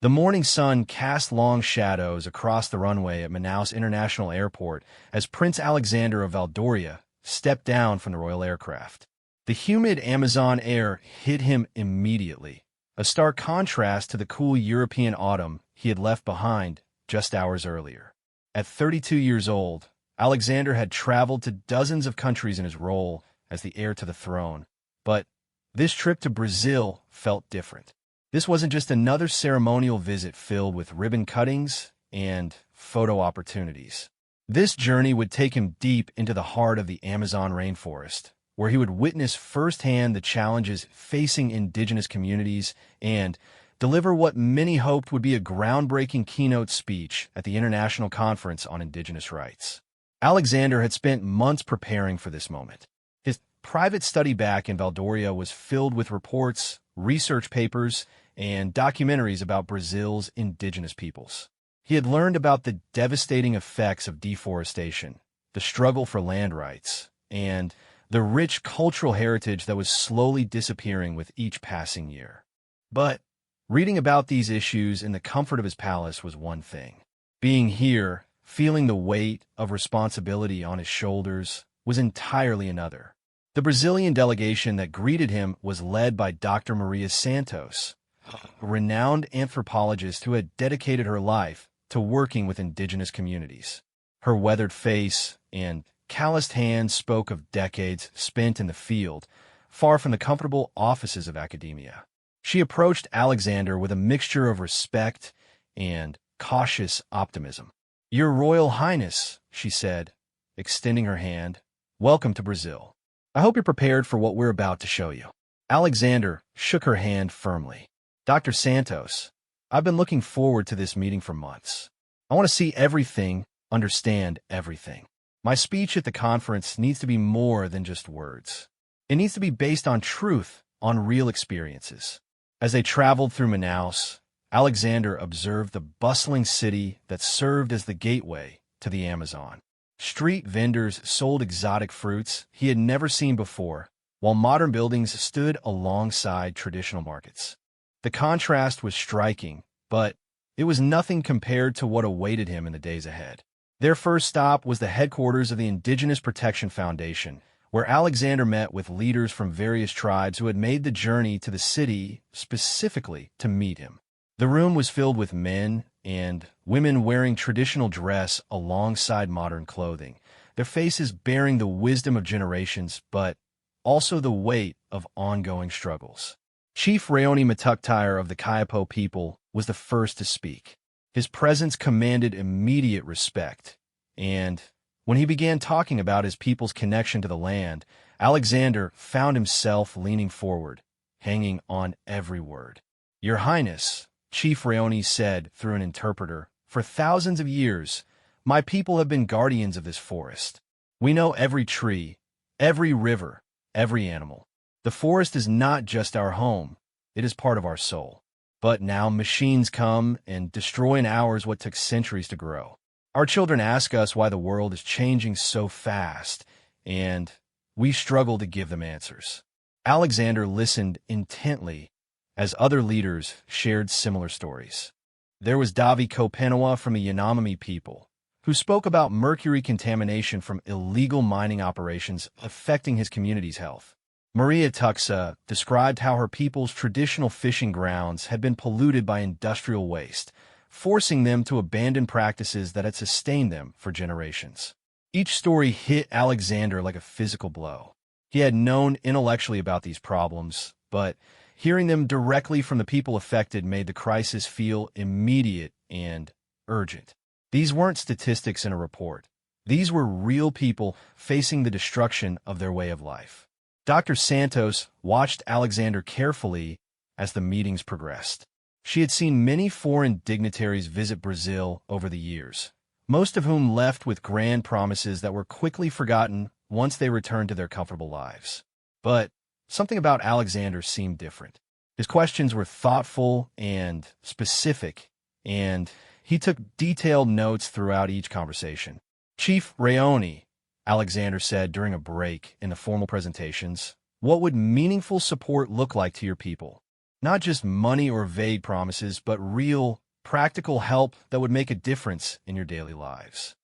The morning sun cast long shadows across the runway at Manaus International Airport as Prince Alexander of Valdoria stepped down from the royal aircraft. The humid Amazon air hit him immediately, a stark contrast to the cool European autumn he had left behind just hours earlier. At 32 years old, Alexander had traveled to dozens of countries in his role as the heir to the throne, but this trip to Brazil felt different. This wasn't just another ceremonial visit filled with ribbon cuttings and photo opportunities. This journey would take him deep into the heart of the Amazon rainforest, where he would witness firsthand the challenges facing indigenous communities and deliver what many hoped would be a groundbreaking keynote speech at the International Conference on Indigenous Rights. Alexander had spent months preparing for this moment. His private study back in Valdoria was filled with reports, research papers, and documentaries about Brazil's indigenous peoples. He had learned about the devastating effects of deforestation, the struggle for land rights, and the rich cultural heritage that was slowly disappearing with each passing year. But reading about these issues in the comfort of his palace was one thing. Being here, feeling the weight of responsibility on his shoulders, was entirely another. The Brazilian delegation that greeted him was led by Dr. Maria Santos, a renowned anthropologist who had dedicated her life to working with indigenous communities. Her weathered face and calloused hands spoke of decades spent in the field, far from the comfortable offices of academia. She approached Alexander with a mixture of respect and cautious optimism. "Your Royal Highness," she said, extending her hand, "welcome to Brazil. I hope you're prepared for what we're about to show you." Alexander shook her hand firmly. "Dr. Santos, I've been looking forward to this meeting for months. I want to see everything, understand everything. My speech at the conference needs to be more than just words. It needs to be based on truth, on real experiences." As they traveled through Manaus, Alexander observed the bustling city that served as the gateway to the Amazon. Street vendors sold exotic fruits he had never seen before, while modern buildings stood alongside traditional markets. The contrast was striking, but it was nothing compared to what awaited him in the days ahead. Their first stop was the headquarters of the Indigenous Protection Foundation, where Alexander met with leaders from various tribes who had made the journey to the city specifically to meet him. The room was filled with men and women wearing traditional dress alongside modern clothing, their faces bearing the wisdom of generations, but also the weight of ongoing struggles. Chief Raoni Matuktire of the Kayapo people was the first to speak. His presence commanded immediate respect, and when he began talking about his people's connection to the land, Alexander found himself leaning forward, hanging on every word. "Your Highness," Chief Raoni said through an interpreter, "for thousands of years, my people have been guardians of this forest. We know every tree, every river, every animal. The forest is not just our home, it is part of our soul. But now machines come and destroy in hours what took centuries to grow. Our children ask us why the world is changing so fast, and we struggle to give them answers." Alexander listened intently as other leaders shared similar stories. There was Davi Kopenawa from the Yanomami people, who spoke about mercury contamination from illegal mining operations affecting his community's health. Maria Tuxa described how her people's traditional fishing grounds had been polluted by industrial waste, forcing them to abandon practices that had sustained them for generations. Each story hit Alexander like a physical blow. He had known intellectually about these problems, but hearing them directly from the people affected made the crisis feel immediate and urgent. These weren't statistics in a report. These were real people facing the destruction of their way of life. Dr. Santos watched Alexander carefully as the meetings progressed. She had seen many foreign dignitaries visit Brazil over the years, most of whom left with grand promises that were quickly forgotten once they returned to their comfortable lives. But something about Alexander seemed different. His questions were thoughtful and specific, and he took detailed notes throughout each conversation. "Chief Raoni," Alexander said during a break in the formal presentations, "what would meaningful support look like to your people? Not just money or vague promises, but real, practical help that would make a difference in your daily lives.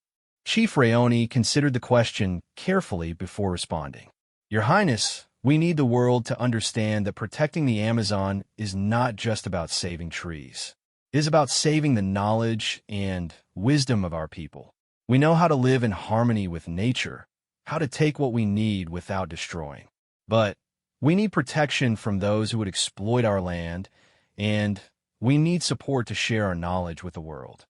Chief Rayoni considered the question carefully before responding. Your Highness, we need the world to understand that protecting the Amazon is not just about saving trees. It is about saving the knowledge and wisdom of our people. We know how to live in harmony with nature, how to take what we need without destroying. But we need protection from those who would exploit our land, and we need support to share our knowledge with the world.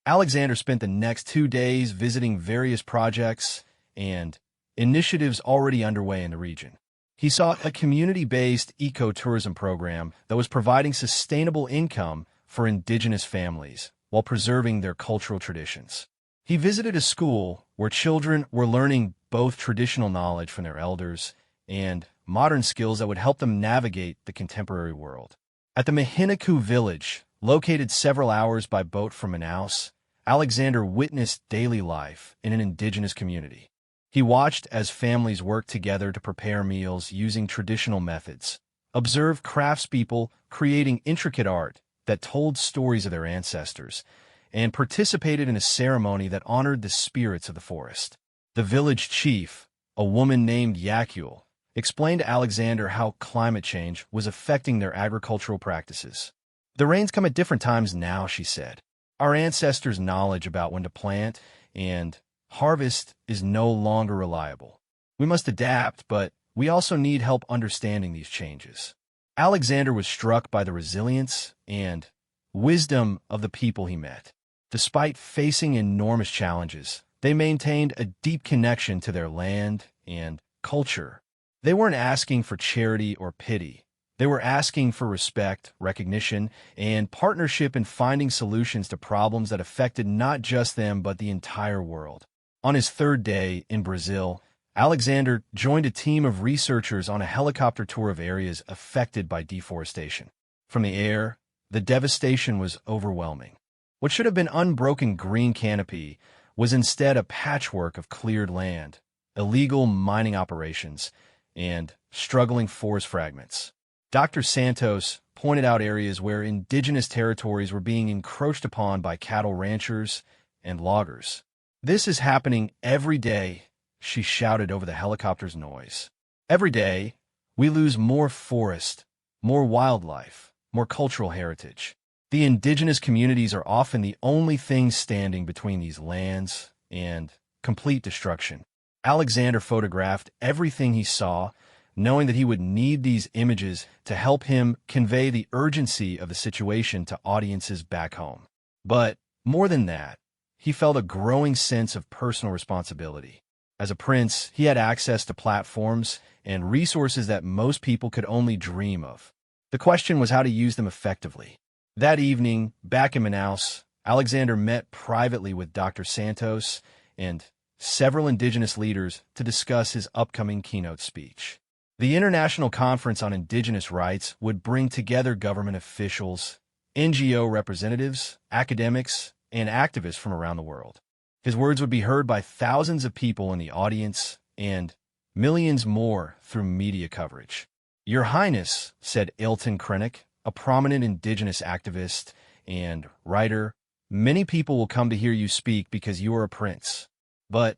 Alexander spent the next 2 days visiting various projects and initiatives already underway in the region. He saw a community-based ecotourism program that was providing sustainable income for indigenous families while preserving their cultural traditions. He visited a school where children were learning both traditional knowledge from their elders and modern skills that would help them navigate the contemporary world. At the Mahinaku village, located several hours by boat from Manaus, Alexander witnessed daily life in an indigenous community. He watched as families worked together to prepare meals using traditional methods, observed craftspeople creating intricate art that told stories of their ancestors, and participated in a ceremony that honored the spirits of the forest. The village chief, a woman named Yakul, explained to Alexander how climate change was affecting their agricultural practices. The rains come at different times now, she said. Our ancestors' knowledge about when to plant and harvest is no longer reliable. We must adapt, but we also need help understanding these changes. Alexander was struck by the resilience and wisdom of the people he met. Despite facing enormous challenges, they maintained a deep connection to their land and culture. They weren't asking for charity or pity. They were asking for respect, recognition, and partnership in finding solutions to problems that affected not just them but the entire world. On his 3rd day in Brazil, Alexander joined a team of researchers on a helicopter tour of areas affected by deforestation. From the air, the devastation was overwhelming. What should have been unbroken green canopy was instead a patchwork of cleared land, illegal mining operations, and struggling forest fragments. Dr. Santos pointed out areas where indigenous territories were being encroached upon by cattle ranchers and loggers. This is happening every day, she shouted over the helicopter's noise. Every day, we lose more forest, more wildlife, more cultural heritage. The indigenous communities are often the only things standing between these lands and complete destruction. Alexander photographed everything he saw, knowing that he would need these images to help him convey the urgency of the situation to audiences back home. But more than that, he felt a growing sense of personal responsibility. As a prince, he had access to platforms and resources that most people could only dream of. The question was how to use them effectively. That evening, back in Manaus, Alexander met privately with Dr. Santos and several indigenous leaders to discuss his upcoming keynote speech. The International Conference on Indigenous Rights would bring together government officials, NGO representatives, academics, and activists from around the world. His words would be heard by thousands of people in the audience and millions more through media coverage. Your Highness, said Ilton Krennic, a prominent indigenous activist and writer, many people will come to hear you speak because you are a prince. But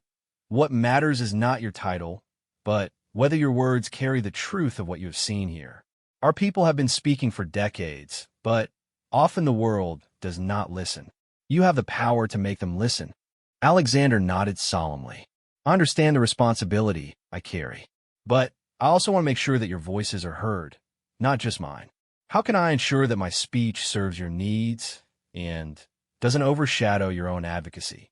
what matters is not your title, but whether your words carry the truth of what you have seen here. Our people have been speaking for decades, but often the world does not listen. You have the power to make them listen. Alexander nodded solemnly. I understand the responsibility I carry, but I also want to make sure that your voices are heard, not just mine. How can I ensure that my speech serves your needs and doesn't overshadow your own advocacy?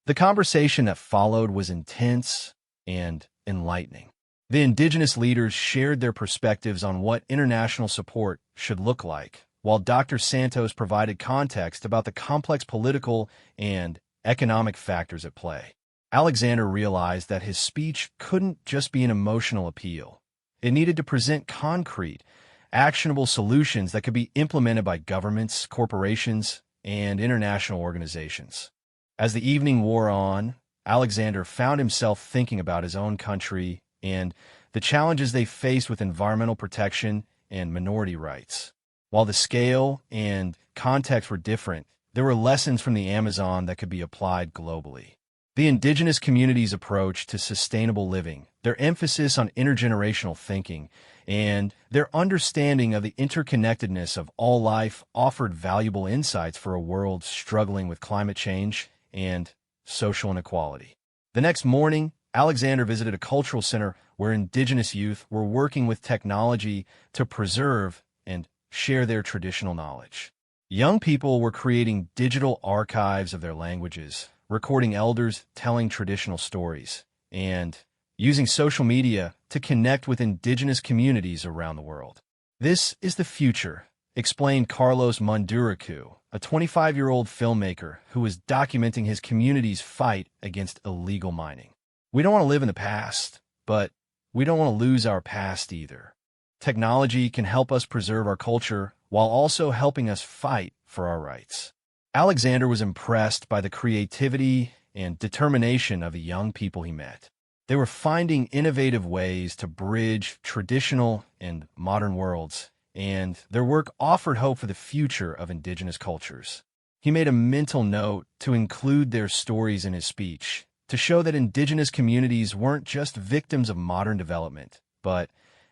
The conversation that followed was intense and enlightening. The indigenous leaders shared their perspectives on what international support should look like, while Dr. Santos provided context about the complex political and economic factors at play. Alexander realized that his speech couldn't just be an emotional appeal. It needed to present concrete, actionable solutions that could be implemented by governments, corporations, and international organizations. As the evening wore on, Alexander found himself thinking about his own country and the challenges they faced with environmental protection and minority rights. While the scale and context were different, there were lessons from the Amazon that could be applied globally. The indigenous community's approach to sustainable living, their emphasis on intergenerational thinking, and their understanding of the interconnectedness of all life offered valuable insights for a world struggling with climate change and social inequality. The next morning, Alexander visited a cultural center where indigenous youth were working with technology to preserve and share their traditional knowledge. Young people were creating digital archives of their languages, recording elders telling traditional stories, and using social media to connect with indigenous communities around the world. This is the future, explained Carlos Munduracu, a 25-year-old filmmaker who was documenting his community's fight against illegal mining. We don't want to live in the past, but we don't want to lose our past either. Technology can help us preserve our culture while also helping us fight for our rights. Alexander was impressed by the creativity and determination of the young people he met. They were finding innovative ways to bridge traditional and modern worlds, and their work offered hope for the future of indigenous cultures. He made a mental note to include their stories in his speech, to show that indigenous communities weren't just victims of modern development, but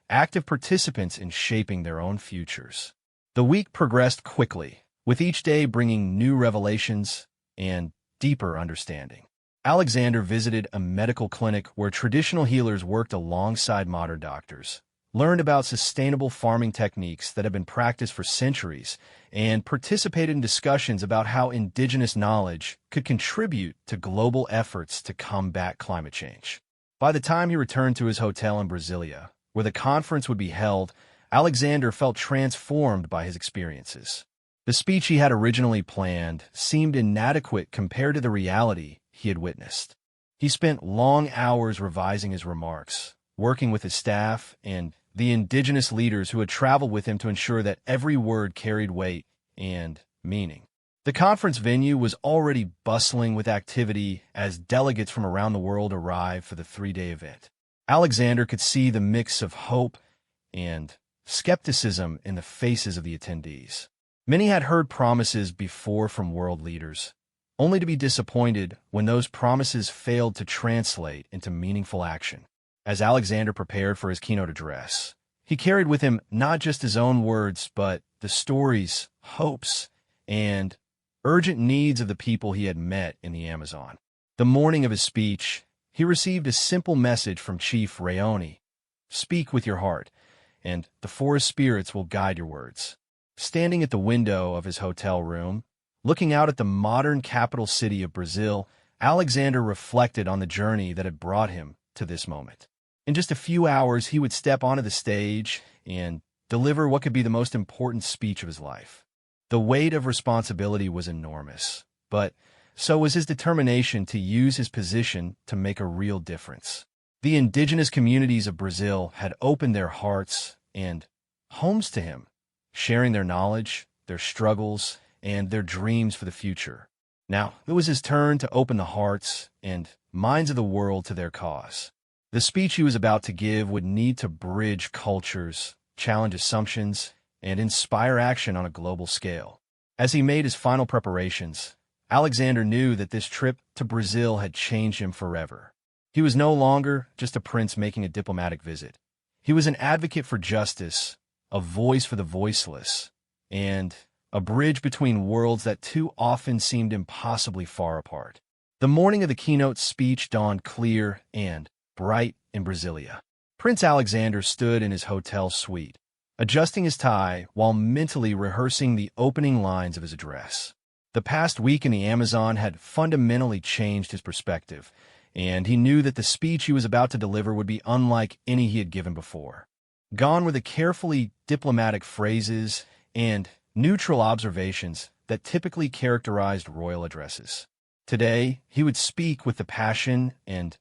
active participants in shaping their own futures. The week progressed quickly, with each day bringing new revelations and deeper understanding. Alexander visited a medical clinic where traditional healers worked alongside modern doctors, learned about sustainable farming techniques that have been practiced for centuries, and participated in discussions about how indigenous knowledge could contribute to global efforts to combat climate change. By the time he returned to his hotel in Brasilia, where the conference would be held, Alexander felt transformed by his experiences. The speech he had originally planned seemed inadequate compared to the reality he had witnessed. He spent long hours revising his remarks, working with his staff and the indigenous leaders who had traveled with him to ensure that every word carried weight and meaning. The conference venue was already bustling with activity as delegates from around the world arrived for the three-day event. Alexander could see the mix of hope and skepticism in the faces of the attendees. Many had heard promises before from world leaders, only to be disappointed when those promises failed to translate into meaningful action. As Alexander prepared for his keynote address, he carried with him not just his own words, but the stories, hopes, and urgent needs of the people he had met in the Amazon. The morning of his speech, he received a simple message from Chief Rayoni: "Speak with your heart, and the forest spirits will guide your words." Standing at the window of his hotel room, looking out at the modern capital city of Brazil, Alexander reflected on the journey that had brought him to this moment. In just a few hours, he would step onto the stage and deliver what could be the most important speech of his life. The weight of responsibility was enormous, but so was his determination to use his position to make a real difference. The indigenous communities of Brazil had opened their hearts and homes to him, sharing their knowledge, their struggles, and their dreams for the future. Now, it was his turn to open the hearts and minds of the world to their cause. The speech he was about to give would need to bridge cultures, challenge assumptions, and inspire action on a global scale. As he made his final preparations, Alexander knew that this trip to Brazil had changed him forever. He was no longer just a prince making a diplomatic visit. He was an advocate for justice, a voice for the voiceless, and a bridge between worlds that too often seemed impossibly far apart. The morning of the keynote speech dawned clear and bright in Brasilia. Prince Alexander stood in his hotel suite, adjusting his tie while mentally rehearsing the opening lines of his address. The past week in the Amazon had fundamentally changed his perspective, and he knew that the speech he was about to deliver would be unlike any he had given before. Gone were the carefully diplomatic phrases and neutral observations that typically characterized royal addresses. Today, he would speak with the passion and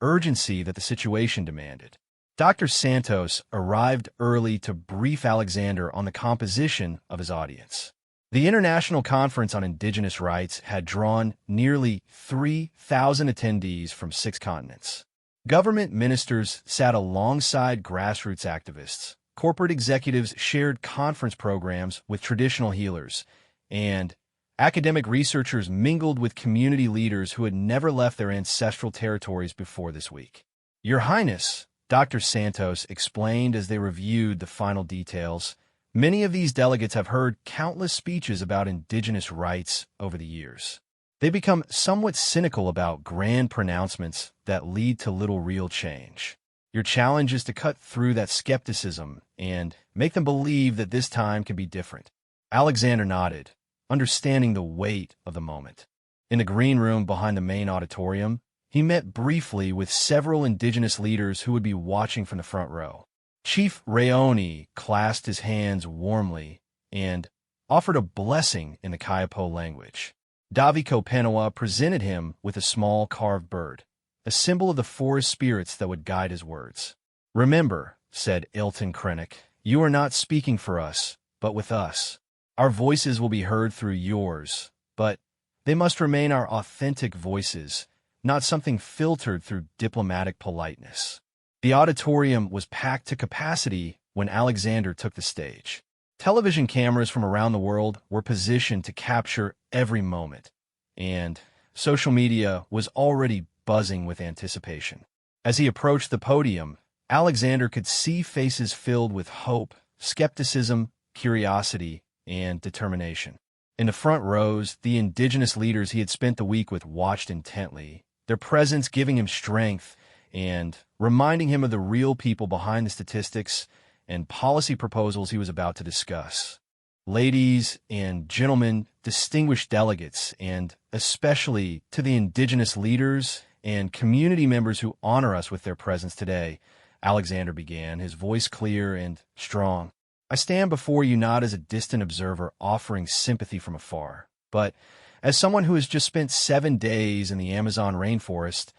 urgency that the situation demanded. Dr. Santos arrived early to brief Alexander on the composition of his audience. The International Conference on Indigenous Rights had drawn nearly 3,000 attendees from 6 continents. Government ministers sat alongside grassroots activists, corporate executives shared conference programs with traditional healers, and academic researchers mingled with community leaders who had never left their ancestral territories before this week. Your Highness, Dr. Santos explained as they reviewed the final details, many of these delegates have heard countless speeches about indigenous rights over the years. They become somewhat cynical about grand pronouncements that lead to little real change. Your challenge is to cut through that skepticism and make them believe that this time can be different. Alexander nodded, understanding the weight of the moment. In the green room behind the main auditorium, he met briefly with several indigenous leaders who would be watching from the front row. Chief Raoni clasped his hands warmly and offered a blessing in the Kayapo language. Daviko Penawa presented him with a small carved bird, a symbol of the forest spirits that would guide his words. "Remember," said Ilton Krennic, "you are not speaking for us, but with us. Our voices will be heard through yours, but they must remain our authentic voices, not something filtered through diplomatic politeness." The auditorium was packed to capacity when Alexander took the stage. Television cameras from around the world were positioned to capture every moment, and social media was already buzzing with anticipation. As he approached the podium, Alexander could see faces filled with hope, skepticism, curiosity, and determination. In the front rows, the indigenous leaders he had spent the week with watched intently, their presence giving him strength and reminding him of the real people behind the statistics and policy proposals he was about to discuss. Ladies and gentlemen, distinguished delegates, and especially to the indigenous leaders and community members who honor us with their presence today, Alexander began, his voice clear and strong. "I stand before you not as a distant observer offering sympathy from afar, but as someone who has just spent 7 days in the Amazon rainforest,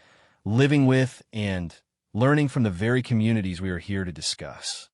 living with and learning from the very communities we are here to discuss."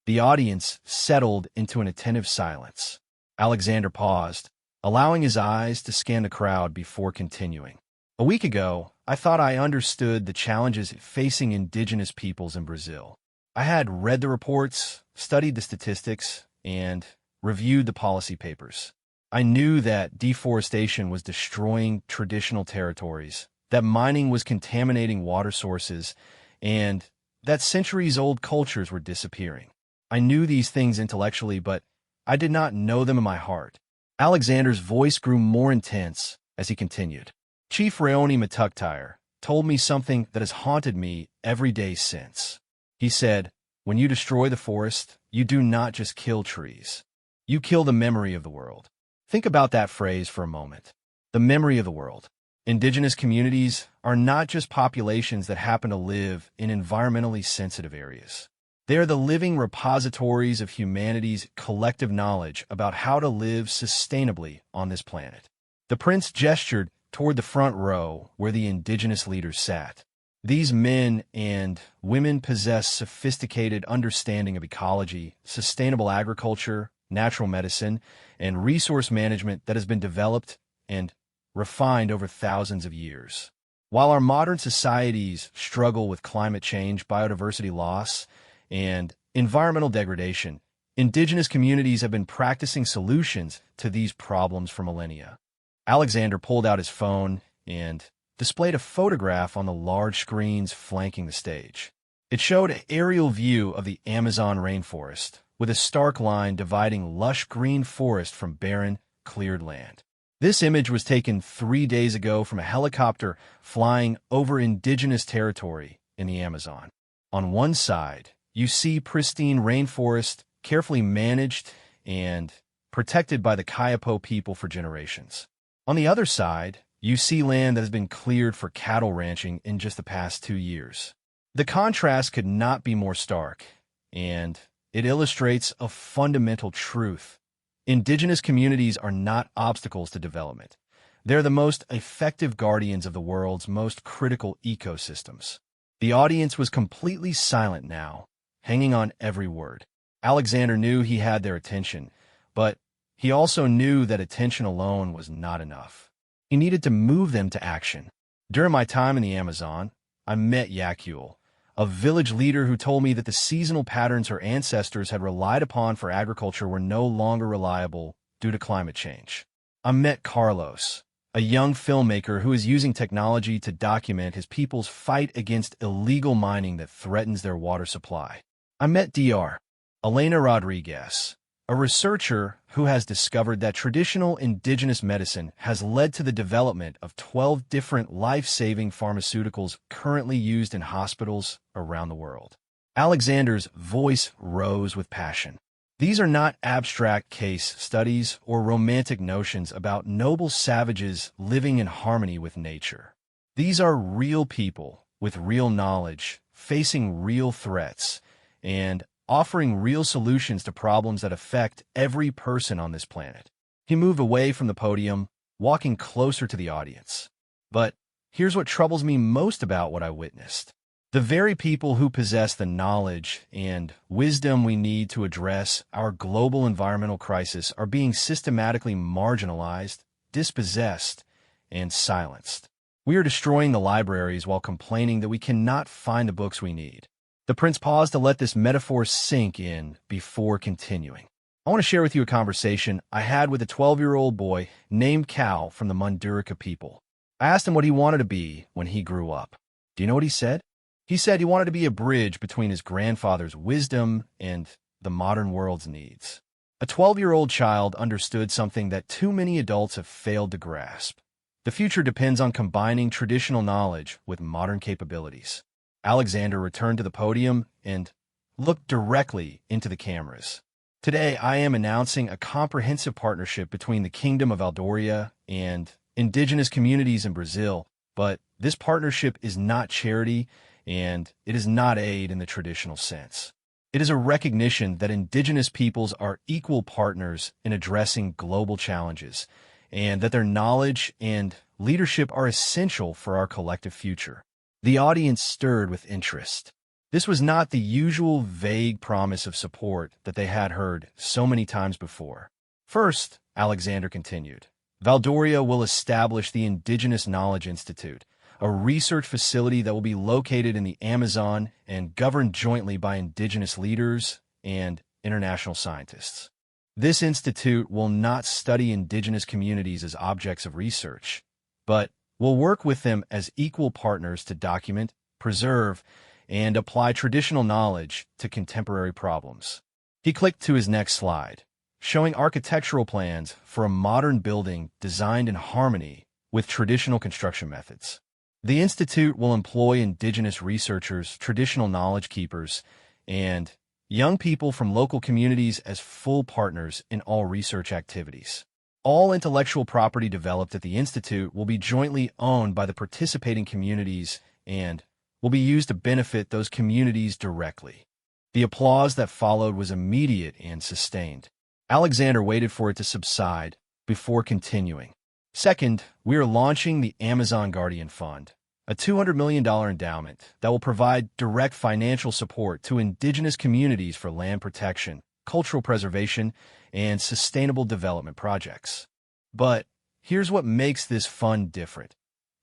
The audience settled into an attentive silence. Alexander paused, allowing his eyes to scan the crowd before continuing. "A week ago, I thought I understood the challenges facing indigenous peoples in Brazil. I had read the reports, studied the statistics, and reviewed the policy papers. I knew that deforestation was destroying traditional territories, that mining was contaminating water sources, and that centuries-old cultures were disappearing. I knew these things intellectually, but I did not know them in my heart." Alexander's voice grew more intense as he continued. "Chief Raoni Matuktire told me something that has haunted me every day since. He said, when you destroy the forest, you do not just kill trees. You kill the memory of the world." Think about that phrase for a moment. The memory of the world. Indigenous communities are not just populations that happen to live in environmentally sensitive areas. They are the living repositories of humanity's collective knowledge about how to live sustainably on this planet. The prince gestured toward the front row where the indigenous leaders sat. These men and women possess sophisticated understanding of ecology, sustainable agriculture, natural medicine, and resource management that has been developed and refined over thousands of years. While our modern societies struggle with climate change, biodiversity loss, and environmental degradation, indigenous communities have been practicing solutions to these problems for millennia. Alexander pulled out his phone and displayed a photograph on the large screens flanking the stage. It showed an aerial view of the Amazon rainforest, with a stark line dividing lush green forest from barren, cleared land. This image was taken 3 days ago from a helicopter flying over indigenous territory in the Amazon. On one side, you see pristine rainforest, carefully managed and protected by the Kayapo people for generations. On the other side, you see land that has been cleared for cattle ranching in just the past 2 years. The contrast could not be more stark, and it illustrates a fundamental truth. Indigenous communities are not obstacles to development. They're the most effective guardians of the world's most critical ecosystems. The audience was completely silent now, hanging on every word. Alexander knew he had their attention, but he also knew that attention alone was not enough. He needed to move them to action. During my time in the Amazon, I met Yakul, a village leader who told me that the seasonal patterns her ancestors had relied upon for agriculture were no longer reliable due to climate change. I met Carlos, a young filmmaker who is using technology to document his people's fight against illegal mining that threatens their water supply. I met Dr. Elena Rodriguez, a researcher who has discovered that traditional indigenous medicine has led to the development of 12 different life-saving pharmaceuticals currently used in hospitals around the world. Alexander's voice rose with passion. These are not abstract case studies or romantic notions about noble savages living in harmony with nature. These are real people with real knowledge, facing real threats, and offering real solutions to problems that affect every person on this planet. He moved away from the podium, walking closer to the audience. But here's what troubles me most about what I witnessed. The very people who possess the knowledge and wisdom we need to address our global environmental crisis are being systematically marginalized, dispossessed, and silenced. We are destroying the libraries while complaining that we cannot find the books we need. The prince paused to let this metaphor sink in before continuing. I want to share with you a conversation I had with a 12-year-old boy named Cal from the Mundurika people. I asked him what he wanted to be when he grew up. Do you know what he said? He said he wanted to be a bridge between his grandfather's wisdom and the modern world's needs. A 12-year-old child understood something that too many adults have failed to grasp. The future depends on combining traditional knowledge with modern capabilities. Alexander returned to the podium and looked directly into the cameras. Today, I am announcing a comprehensive partnership between the Kingdom of Valdoria and indigenous communities in Brazil, but this partnership is not charity and it is not aid in the traditional sense. It is a recognition that indigenous peoples are equal partners in addressing global challenges and that their knowledge and leadership are essential for our collective future. The audience stirred with interest. This was not the usual vague promise of support that they had heard so many times before. First, Alexander continued, Valdoria will establish the Indigenous Knowledge Institute, a research facility that will be located in the Amazon and governed jointly by indigenous leaders and international scientists. This institute will not study indigenous communities as objects of research, but will work with them as equal partners to document, preserve, and apply traditional knowledge to contemporary problems. He clicked to his next slide, showing architectural plans for a modern building designed in harmony with traditional construction methods. The institute will employ indigenous researchers, traditional knowledge keepers, and young people from local communities as full partners in all research activities. All intellectual property developed at the Institute will be jointly owned by the participating communities and will be used to benefit those communities directly. The applause that followed was immediate and sustained. Alexander waited for it to subside before continuing. Second, we are launching the Amazon Guardian Fund, a $200 million endowment that will provide direct financial support to indigenous communities for land protection, cultural preservation, and sustainable development projects. But here's what makes this fund different.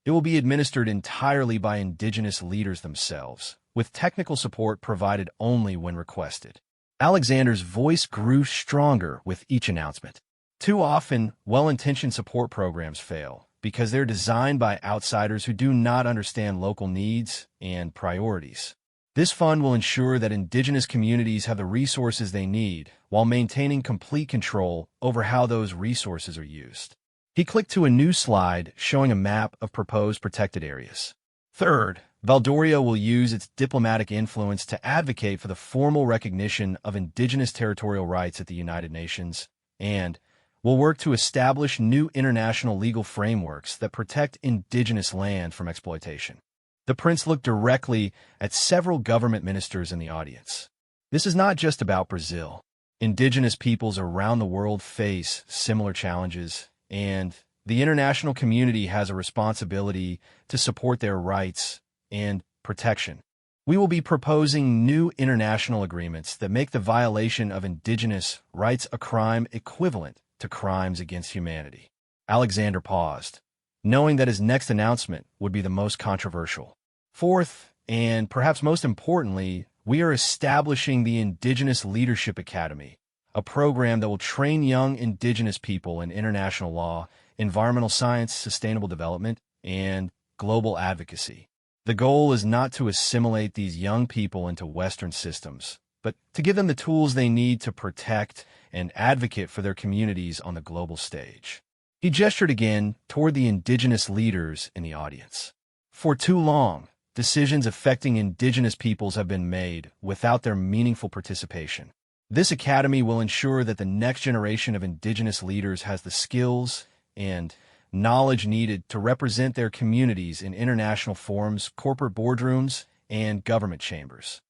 It will be administered entirely by indigenous leaders themselves, with technical support provided only when requested. Alexander's voice grew stronger with each announcement. Too often, well-intentioned support programs fail because they're designed by outsiders who do not understand local needs and priorities. This fund will ensure that indigenous communities have the resources they need while maintaining complete control over how those resources are used. He clicked to a new slide showing a map of proposed protected areas. Third, Valdoria will use its diplomatic influence to advocate for the formal recognition of indigenous territorial rights at the United Nations and will work to establish new international legal frameworks that protect indigenous land from exploitation. The prince looked directly at several government ministers in the audience. This is not just about Brazil. Indigenous peoples around the world face similar challenges, and the international community has a responsibility to support their rights and protection. We will be proposing new international agreements that make the violation of indigenous rights a crime equivalent to crimes against humanity. Alexander paused, knowing that his next announcement would be the most controversial. Fourth, And perhaps most importantly, we are establishing the Indigenous Leadership Academy, a program that will train young Indigenous people in international law, environmental science, sustainable development, and global advocacy. The goal is not to assimilate these young people into Western systems, but to give them the tools they need to protect and advocate for their communities on the global stage. He gestured again toward the Indigenous leaders in the audience. For too long, decisions affecting Indigenous peoples have been made without their meaningful participation. This academy will ensure that the next generation of Indigenous leaders has the skills and knowledge needed to represent their communities in international forums, corporate boardrooms, and government chambers.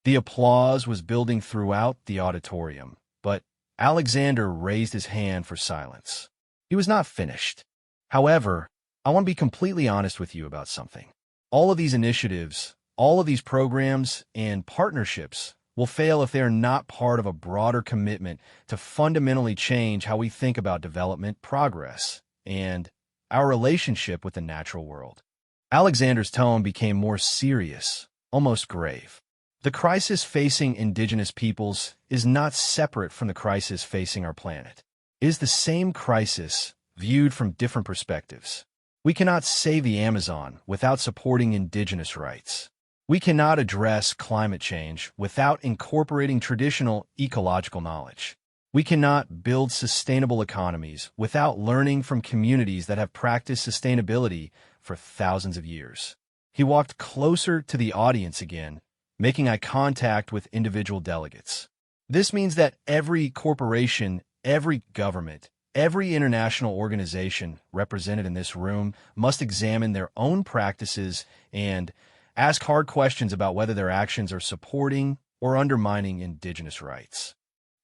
The applause was building throughout the auditorium, but Alexander raised his hand for silence. He was not finished. However, I want to be completely honest with you about something. All of these initiatives, all of these programs and partnerships will fail if they are not part of a broader commitment to fundamentally change how we think about development, progress, and our relationship with the natural world. Alexander's tone became more serious, almost grave. The crisis facing Indigenous peoples is not separate from the crisis facing our planet. It is the same crisis, viewed from different perspectives. We cannot save the Amazon without supporting Indigenous rights. We cannot address climate change without incorporating traditional ecological knowledge. We cannot build sustainable economies without learning from communities that have practiced sustainability for thousands of years. He walked closer to the audience again, making eye contact with individual delegates. This means that every corporation, every government, every international organization represented in this room must examine their own practices and ask hard questions about whether their actions are supporting or undermining Indigenous rights.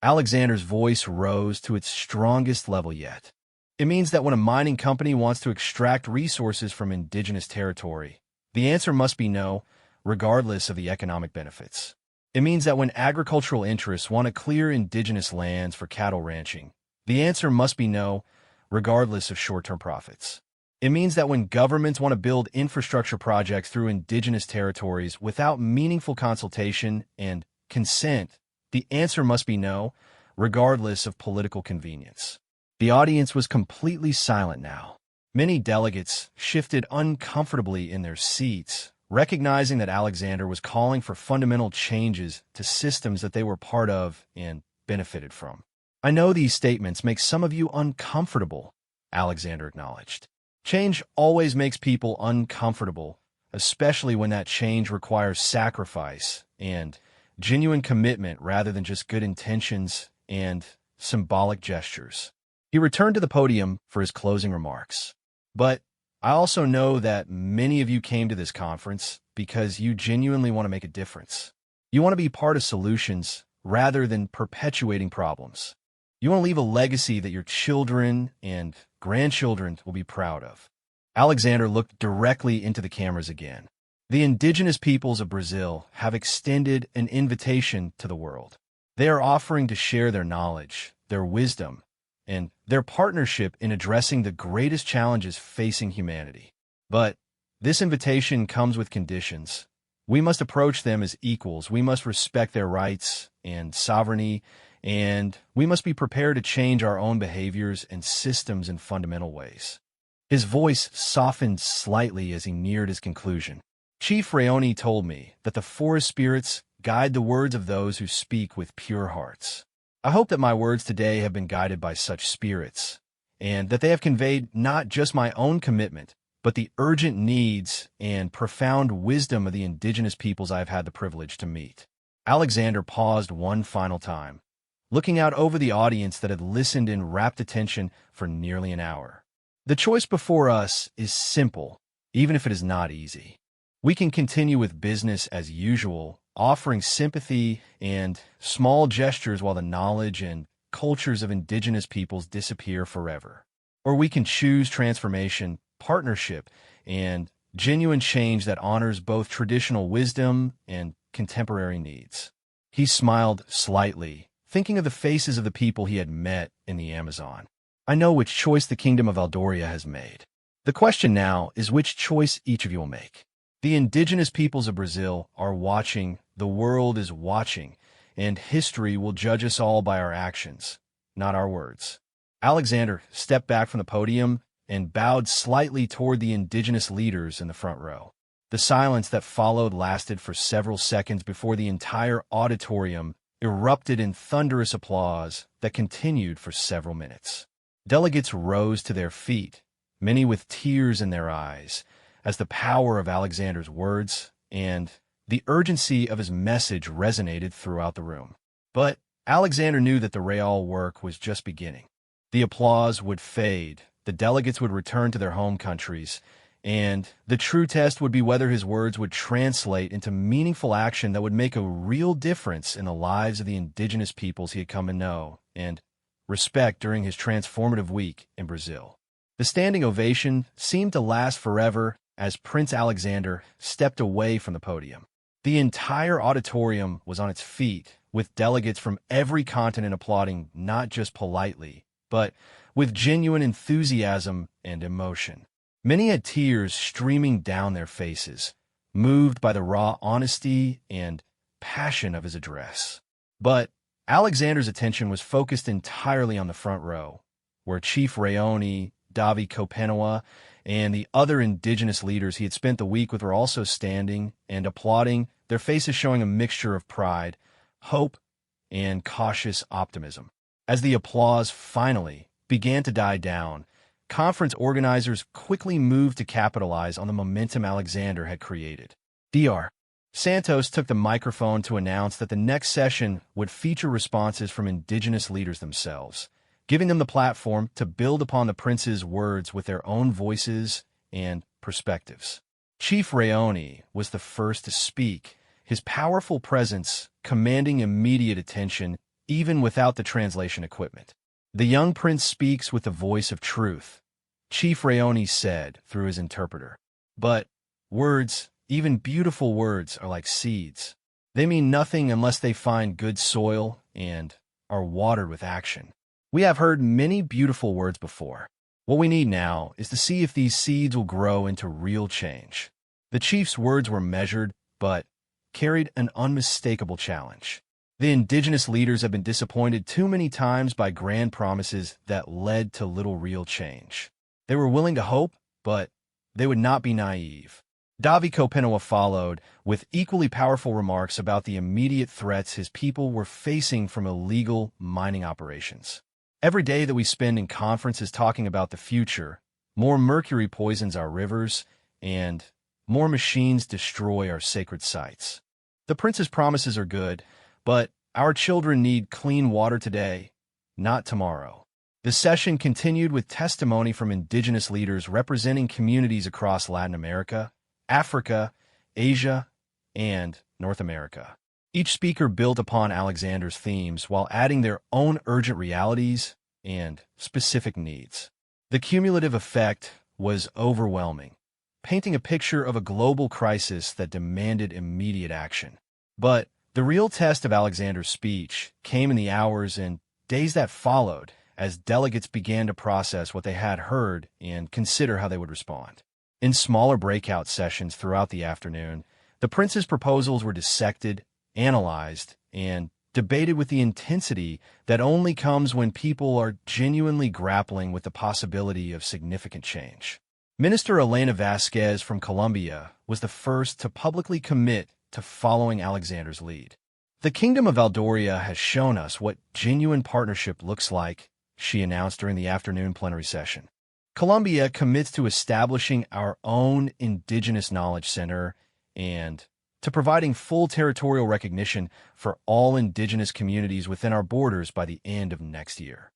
Alexander's voice rose to its strongest level yet. It means that when a mining company wants to extract resources from Indigenous territory, the answer must be no, regardless of the economic benefits. It means that when agricultural interests want to clear Indigenous lands for cattle ranching, the answer must be no, regardless of short-term profits. It means that when governments want to build infrastructure projects through Indigenous territories without meaningful consultation and consent, the answer must be no, regardless of political convenience. The audience was completely silent now. Many delegates shifted uncomfortably in their seats, recognizing that Alexander was calling for fundamental changes to systems that they were part of and benefited from. I know these statements make some of you uncomfortable, Alexander acknowledged. Change always makes people uncomfortable, especially when that change requires sacrifice and genuine commitment rather than just good intentions and symbolic gestures. He returned to the podium for his closing remarks. But I also know that many of you came to this conference because you genuinely want to make a difference. You want to be part of solutions rather than perpetuating problems. You want to leave a legacy that your children and grandchildren will be proud of. Alexander looked directly into the cameras again. The Indigenous peoples of Brazil have extended an invitation to the world. They are offering to share their knowledge, their wisdom, and their partnership in addressing the greatest challenges facing humanity. But this invitation comes with conditions. We must approach them as equals. We must respect their rights and sovereignty, and we must be prepared to change our own behaviors and systems in fundamental ways. His voice softened slightly as he neared his conclusion. Chief Rayoni told me that the forest spirits guide the words of those who speak with pure hearts. I hope that my words today have been guided by such spirits, and that they have conveyed not just my own commitment, but the urgent needs and profound wisdom of the Indigenous peoples I have had the privilege to meet. Alexander paused one final time, looking out over the audience that had listened in rapt attention for nearly an hour. The choice before us is simple, even if it is not easy. We can continue with business as usual, offering sympathy and small gestures while the knowledge and cultures of Indigenous peoples disappear forever. Or we can choose transformation, partnership, and genuine change that honors both traditional wisdom and contemporary needs. He smiled slightly, thinking of the faces of the people he had met in the Amazon. I know which choice the Kingdom of Eldoria has made. The question now is which choice each of you will make. The indigenous peoples of Brazil are watching, the world is watching, and history will judge us all by our actions, not our words. Alexander stepped back from the podium and bowed slightly toward the indigenous leaders in the front row. The silence that followed lasted for several seconds before the entire auditorium erupted in thunderous applause that continued for several minutes. Delegates rose to their feet, many with tears in their eyes, as the power of Alexander's words and the urgency of his message resonated throughout the room. But Alexander knew that the real work was just beginning. The applause would fade, the delegates would return to their home countries, and the true test would be whether his words would translate into meaningful action that would make a real difference in the lives of the indigenous peoples he had come to know and respect during his transformative week in Brazil. The standing ovation seemed to last forever as Prince Alexander stepped away from the podium. The entire auditorium was on its feet, with delegates from every continent applauding not just politely, but with genuine enthusiasm and emotion. Many had tears streaming down their faces, moved by the raw honesty and passion of his address. But Alexander's attention was focused entirely on the front row, where Chief Raoni, Davi Kopenoa, and the other indigenous leaders he had spent the week with were also standing and applauding, their faces showing a mixture of pride, hope, and cautious optimism. As the applause finally began to die down, conference organizers quickly moved to capitalize on the momentum Alexander had created. Dr. Santos took the microphone to announce that the next session would feature responses from indigenous leaders themselves, giving them the platform to build upon the prince's words with their own voices and perspectives. Chief Raoni was the first to speak, his powerful presence commanding immediate attention even without the translation equipment. The young prince speaks with the voice of truth, Chief Raoni said through his interpreter. But words, even beautiful words, are like seeds. They mean nothing unless they find good soil and are watered with action. We have heard many beautiful words before. What we need now is to see if these seeds will grow into real change. The chief's words were measured, but carried an unmistakable challenge. The indigenous leaders have been disappointed too many times by grand promises that led to little real change. They were willing to hope, but they would not be naive. Davi Kopenoa followed, with equally powerful remarks about the immediate threats his people were facing from illegal mining operations. Every day that we spend in conferences talking about the future, more mercury poisons our rivers, and more machines destroy our sacred sites. The prince's promises are good, but our children need clean water today, not tomorrow. The session continued with testimony from indigenous leaders representing communities across Latin America, Africa, Asia, and North America. Each speaker built upon Alexander's themes while adding their own urgent realities and specific needs. The cumulative effect was overwhelming, painting a picture of a global crisis that demanded immediate action. But the real test of Alexander's speech came in the hours and days that followed as delegates began to process what they had heard and consider how they would respond. In smaller breakout sessions throughout the afternoon, the prince's proposals were dissected, analyzed, and debated with the intensity that only comes when people are genuinely grappling with the possibility of significant change. Minister Elena Vasquez from Colombia was the first to publicly commit to following Alexander's lead. The Kingdom of Valdoria has shown us what genuine partnership looks like, she announced during the afternoon plenary session. Colombia commits to establishing our own Indigenous Knowledge Center and to providing full territorial recognition for all indigenous communities within our borders by the end of next year.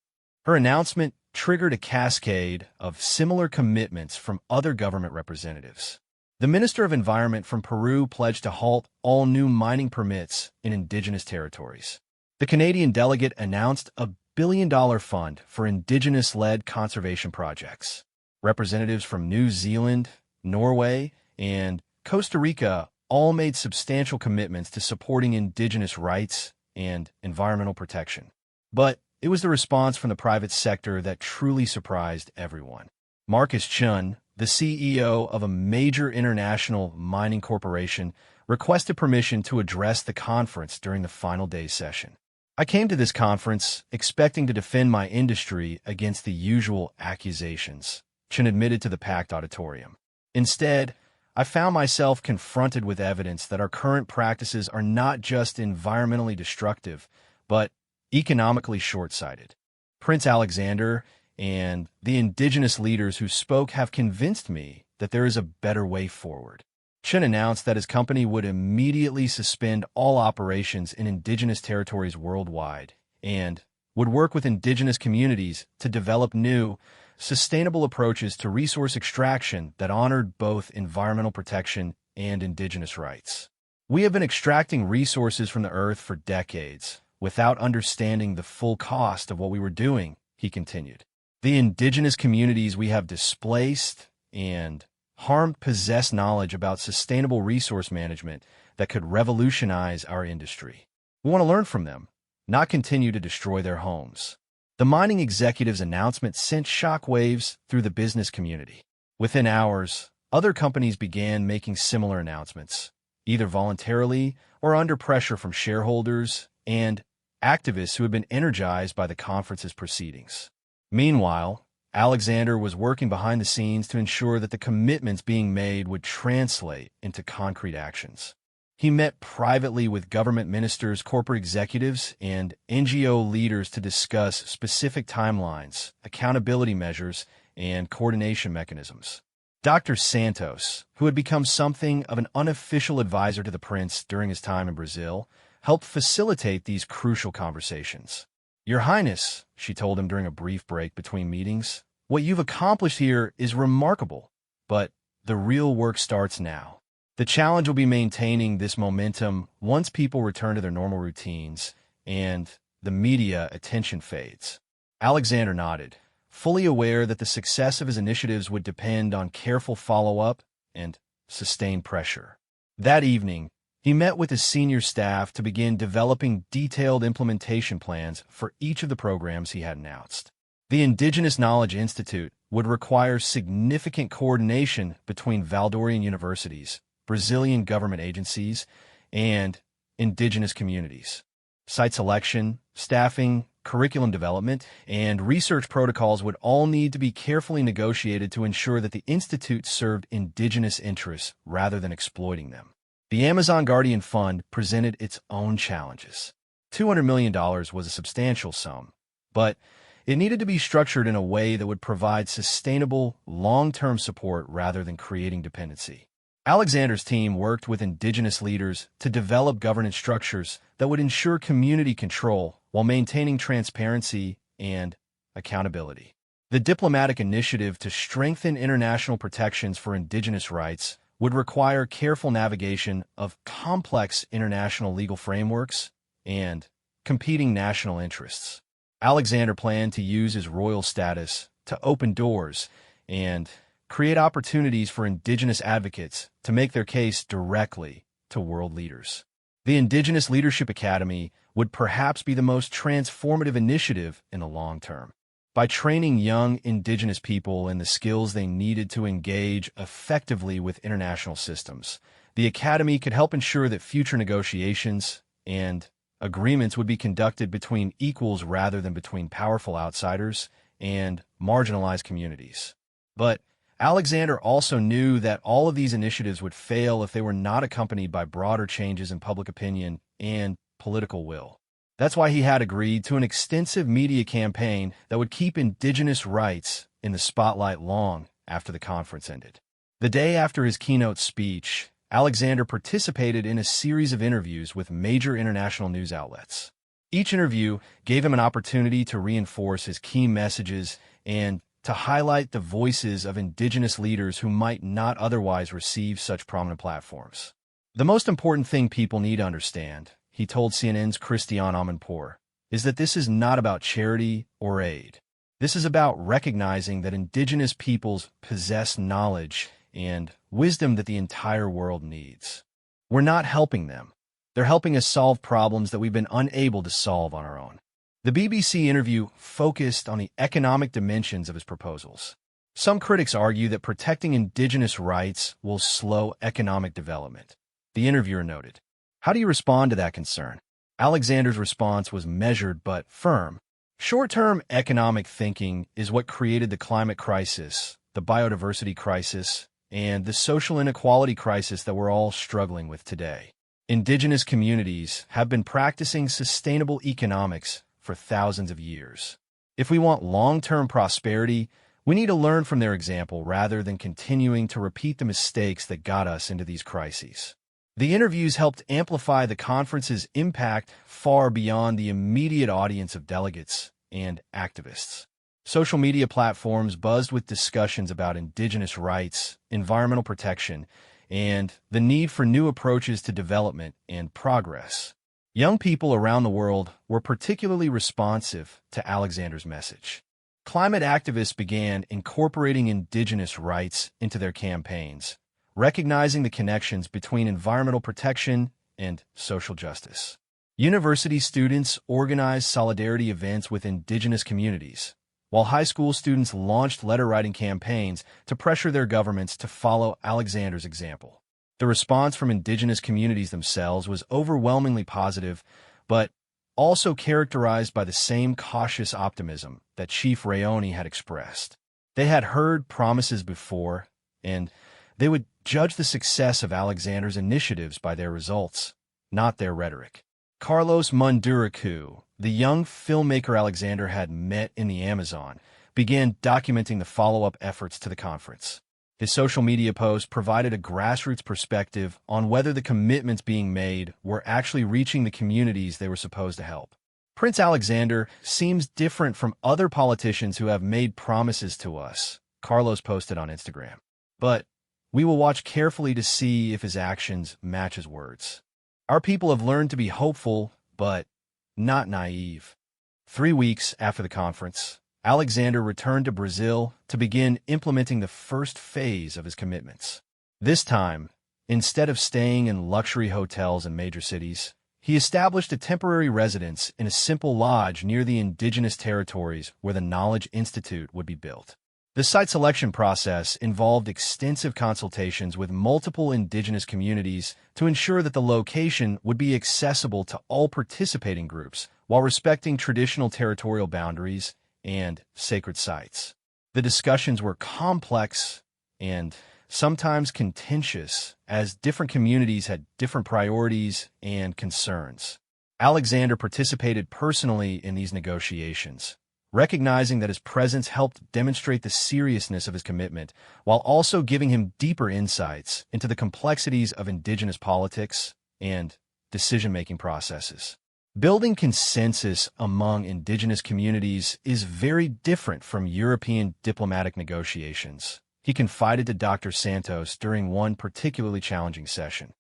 Her announcement triggered a cascade of similar commitments from other government representatives. The Minister of Environment from Peru pledged to halt all new mining permits in indigenous territories. The Canadian delegate announced a $1 billion fund for indigenous-led conservation projects. Representatives from New Zealand, Norway, and Costa Rica all made substantial commitments to supporting indigenous rights and environmental protection. But it was the response from the private sector that truly surprised everyone. Marcus Chun, the CEO of a major international mining corporation, requested permission to address the conference during the final day's session. I came to this conference expecting to defend my industry against the usual accusations, Chen admitted to the packed auditorium. Instead, I found myself confronted with evidence that our current practices are not just environmentally destructive, but economically short-sighted. Prince Alexander and the indigenous leaders who spoke have convinced me that there is a better way forward. Chen announced that his company would immediately suspend all operations in indigenous territories worldwide and would work with indigenous communities to develop new, sustainable approaches to resource extraction that honored both environmental protection and indigenous rights. We have been extracting resources from the earth for decades without understanding the full cost of what we were doing, he continued. The indigenous communities we have displaced and harmed possess knowledge about sustainable resource management that could revolutionize our industry. We want to learn from them, not continue to destroy their homes. The mining executive's announcement sent shockwaves through the business community. Within hours, other companies began making similar announcements, either voluntarily or under pressure from shareholders and activists who had been energized by the conference's proceedings. Meanwhile, Alexander was working behind the scenes to ensure that the commitments being made would translate into concrete actions. He met privately with government ministers, corporate executives, and NGO leaders to discuss specific timelines, accountability measures, and coordination mechanisms. Dr. Santos, who had become something of an unofficial advisor to the prince during his time in Brazil, helped facilitate these crucial conversations. Your Highness, she told him during a brief break between meetings, what you've accomplished here is remarkable, but the real work starts now. The challenge will be maintaining this momentum once people return to their normal routines and the media attention fades. Alexander nodded, fully aware that the success of his initiatives would depend on careful follow-up and sustained pressure. That evening, he met with his senior staff to begin developing detailed implementation plans for each of the programs he had announced. The Indigenous Knowledge Institute would require significant coordination between Valdorian universities, Brazilian government agencies, and indigenous communities. Site selection, staffing, curriculum development, and research protocols would all need to be carefully negotiated to ensure that the institute served indigenous interests rather than exploiting them. The Amazon Guardian Fund presented its own challenges. $200 million was a substantial sum, but it needed to be structured in a way that would provide sustainable, long-term support rather than creating dependency. Alexander's team worked with indigenous leaders to develop governance structures that would ensure community control while maintaining transparency and accountability. The diplomatic initiative to strengthen international protections for indigenous rights would require careful navigation of complex international legal frameworks and competing national interests. Alexander planned to use his royal status to open doors and create opportunities for indigenous advocates to make their case directly to world leaders. The Indigenous Leadership Academy would perhaps be the most transformative initiative in the long term. By training young indigenous people in the skills they needed to engage effectively with international systems, the Academy could help ensure that future negotiations and agreements would be conducted between equals rather than between powerful outsiders and marginalized communities. But Alexander also knew that all of these initiatives would fail if they were not accompanied by broader changes in public opinion and political will. That's why he had agreed to an extensive media campaign that would keep indigenous rights in the spotlight long after the conference ended. The day after his keynote speech, Alexander participated in a series of interviews with major international news outlets. Each interview gave him an opportunity to reinforce his key messages and to highlight the voices of indigenous leaders who might not otherwise receive such prominent platforms. The most important thing people need to understand, he told CNN's Christiane Amanpour, is that this is not about charity or aid. This is about recognizing that indigenous peoples possess knowledge and wisdom that the entire world needs. We're not helping them. They're helping us solve problems that we've been unable to solve on our own. The BBC interview focused on the economic dimensions of his proposals. Some critics argue that protecting indigenous rights will slow economic development. The interviewer noted, "How do you respond to that concern?" Alexander's response was measured but firm. Short-term economic thinking is what created the climate crisis, the biodiversity crisis, and the social inequality crisis that we're all struggling with today. Indigenous communities have been practicing sustainable economics for thousands of years. If we want long-term prosperity, we need to learn from their example rather than continuing to repeat the mistakes that got us into these crises. The interviews helped amplify the conference's impact far beyond the immediate audience of delegates and activists. Social media platforms buzzed with discussions about indigenous rights, environmental protection, and the need for new approaches to development and progress. Young people around the world were particularly responsive to Alexander's message. Climate activists began incorporating indigenous rights into their campaigns, recognizing the connections between environmental protection and social justice. University students organized solidarity events with indigenous communities, while high school students launched letter-writing campaigns to pressure their governments to follow Alexander's example. The response from indigenous communities themselves was overwhelmingly positive, but also characterized by the same cautious optimism that Chief Rayoni had expressed. They had heard promises before, and they would judge the success of Alexander's initiatives by their results, not their rhetoric. Carlos Munduracu, the young filmmaker Alexander had met in the Amazon, began documenting the follow-up efforts to the conference. His social media post provided a grassroots perspective on whether the commitments being made were actually reaching the communities they were supposed to help. Prince Alexander seems different from other politicians who have made promises to us, Carlos posted on Instagram. But we will watch carefully to see if his actions match his words. Our people have learned to be hopeful, but not naive. 3 weeks after the conference, Alexander returned to Brazil to begin implementing the first phase of his commitments. This time, instead of staying in luxury hotels in major cities, he established a temporary residence in a simple lodge near the indigenous territories where the Knowledge Institute would be built. The site selection process involved extensive consultations with multiple indigenous communities to ensure that the location would be accessible to all participating groups while respecting traditional territorial boundaries and sacred sites. The discussions were complex and sometimes contentious, as different communities had different priorities and concerns. Alexander participated personally in these negotiations, recognizing that his presence helped demonstrate the seriousness of his commitment, while also giving him deeper insights into the complexities of indigenous politics and decision-making processes. Building consensus among indigenous communities is very different from European diplomatic negotiations, he confided to Dr. Santos during one particularly challenging session.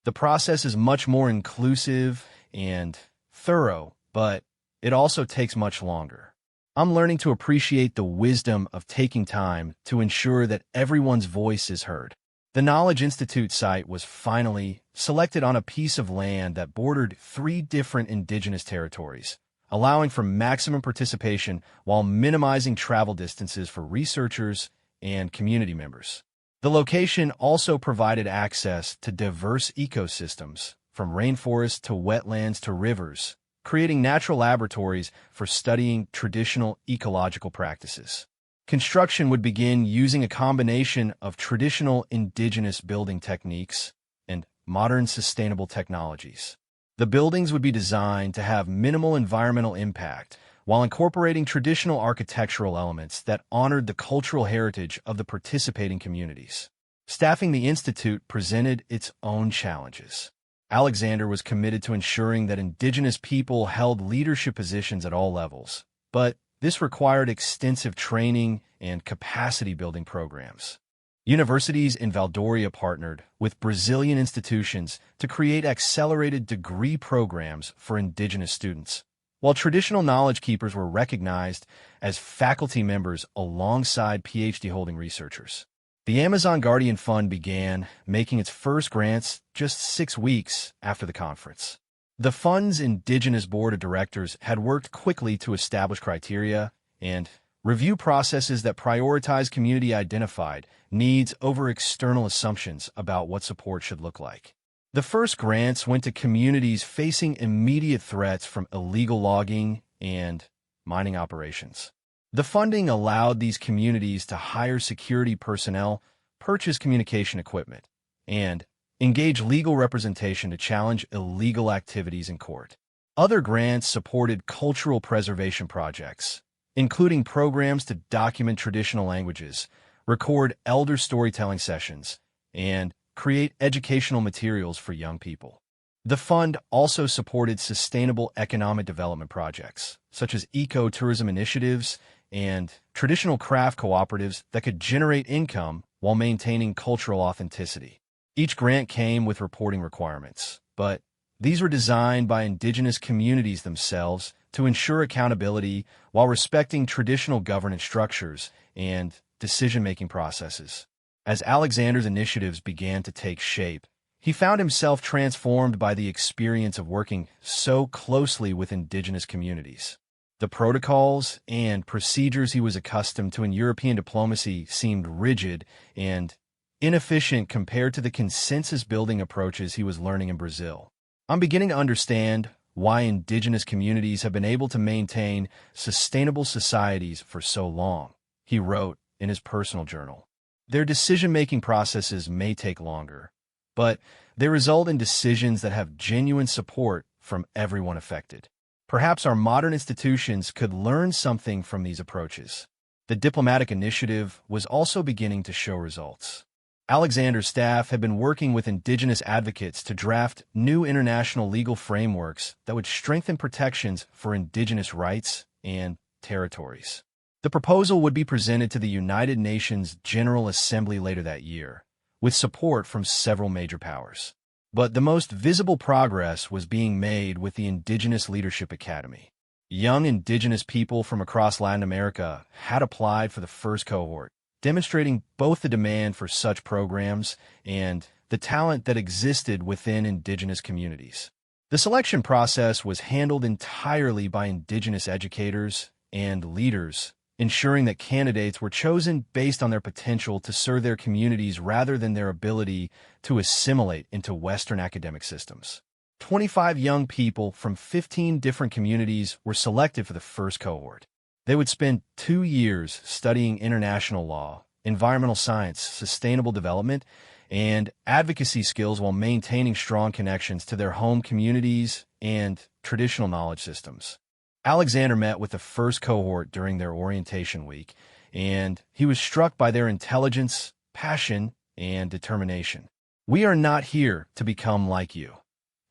The process is much more inclusive and thorough, but it also takes much longer. I'm learning to appreciate the wisdom of taking time to ensure that everyone's voice is heard. The Knowledge Institute site was finally selected on a piece of land that bordered 3 different indigenous territories, allowing for maximum participation while minimizing travel distances for researchers and community members. The location also provided access to diverse ecosystems, from rainforests to wetlands to rivers, creating natural laboratories for studying traditional ecological practices. Construction would begin using a combination of traditional indigenous building techniques and modern sustainable technologies. The buildings would be designed to have minimal environmental impact while incorporating traditional architectural elements that honored the cultural heritage of the participating communities. Staffing the institute presented its own challenges. Alexander was committed to ensuring that indigenous people held leadership positions at all levels, but this required extensive training and capacity-building programs. Universities in Valdoria partnered with Brazilian institutions to create accelerated degree programs for indigenous students, while traditional knowledge keepers were recognized as faculty members alongside PhD-holding researchers. The Amazon Guardian Fund began making its first grants just 6 weeks after the conference. The fund's Indigenous Board of Directors had worked quickly to establish criteria, and review processes that prioritize community-identified needs over external assumptions about what support should look like. The first grants went to communities facing immediate threats from illegal logging and mining operations. The funding allowed these communities to hire security personnel, purchase communication equipment, and engage legal representation to challenge illegal activities in court. Other grants supported cultural preservation projects, including programs to document traditional languages, record elder storytelling sessions, and create educational materials for young people. The fund also supported sustainable economic development projects, such as eco-tourism initiatives and traditional craft cooperatives that could generate income while maintaining cultural authenticity. Each grant came with reporting requirements, but these were designed by Indigenous communities themselves to ensure accountability while respecting traditional governance structures and decision-making processes. As Alexander's initiatives began to take shape, he found himself transformed by the experience of working so closely with Indigenous communities. The protocols and procedures he was accustomed to in European diplomacy seemed rigid and inefficient compared to the consensus-building approaches he was learning in Brazil. I'm beginning to understand why Indigenous communities have been able to maintain sustainable societies for so long, he wrote in his personal journal. Their decision-making processes may take longer, but they result in decisions that have genuine support from everyone affected. Perhaps our modern institutions could learn something from these approaches. The diplomatic initiative was also beginning to show results. Alexander's staff had been working with Indigenous advocates to draft new international legal frameworks that would strengthen protections for Indigenous rights and territories. The proposal would be presented to the United Nations General Assembly later that year, with support from several major powers. But the most visible progress was being made with the Indigenous Leadership Academy. Young Indigenous people from across Latin America had applied for the first cohort, demonstrating both the demand for such programs and the talent that existed within Indigenous communities. The selection process was handled entirely by Indigenous educators and leaders, ensuring that candidates were chosen based on their potential to serve their communities rather than their ability to assimilate into Western academic systems. 25 young people from 15 different communities were selected for the first cohort. They would spend 2 years studying international law, environmental science, sustainable development, and advocacy skills while maintaining strong connections to their home communities and traditional knowledge systems. Alexander met with the first cohort during their orientation week, and he was struck by their intelligence, passion, and determination. "We are not here to become like you,"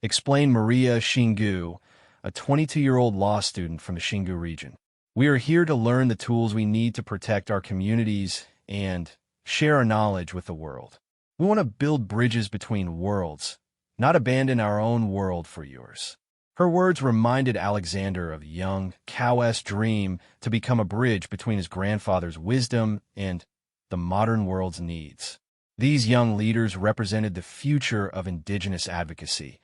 explained Maria Xingu, a 22-year-old law student from the Xingu region. "We are here to learn the tools we need to protect our communities and share our knowledge with the world. We want to build bridges between worlds, not abandon our own world for yours." Her words reminded Alexander of young Cowes' dream to become a bridge between his grandfather's wisdom and the modern world's needs. These young leaders represented the future of Indigenous advocacy,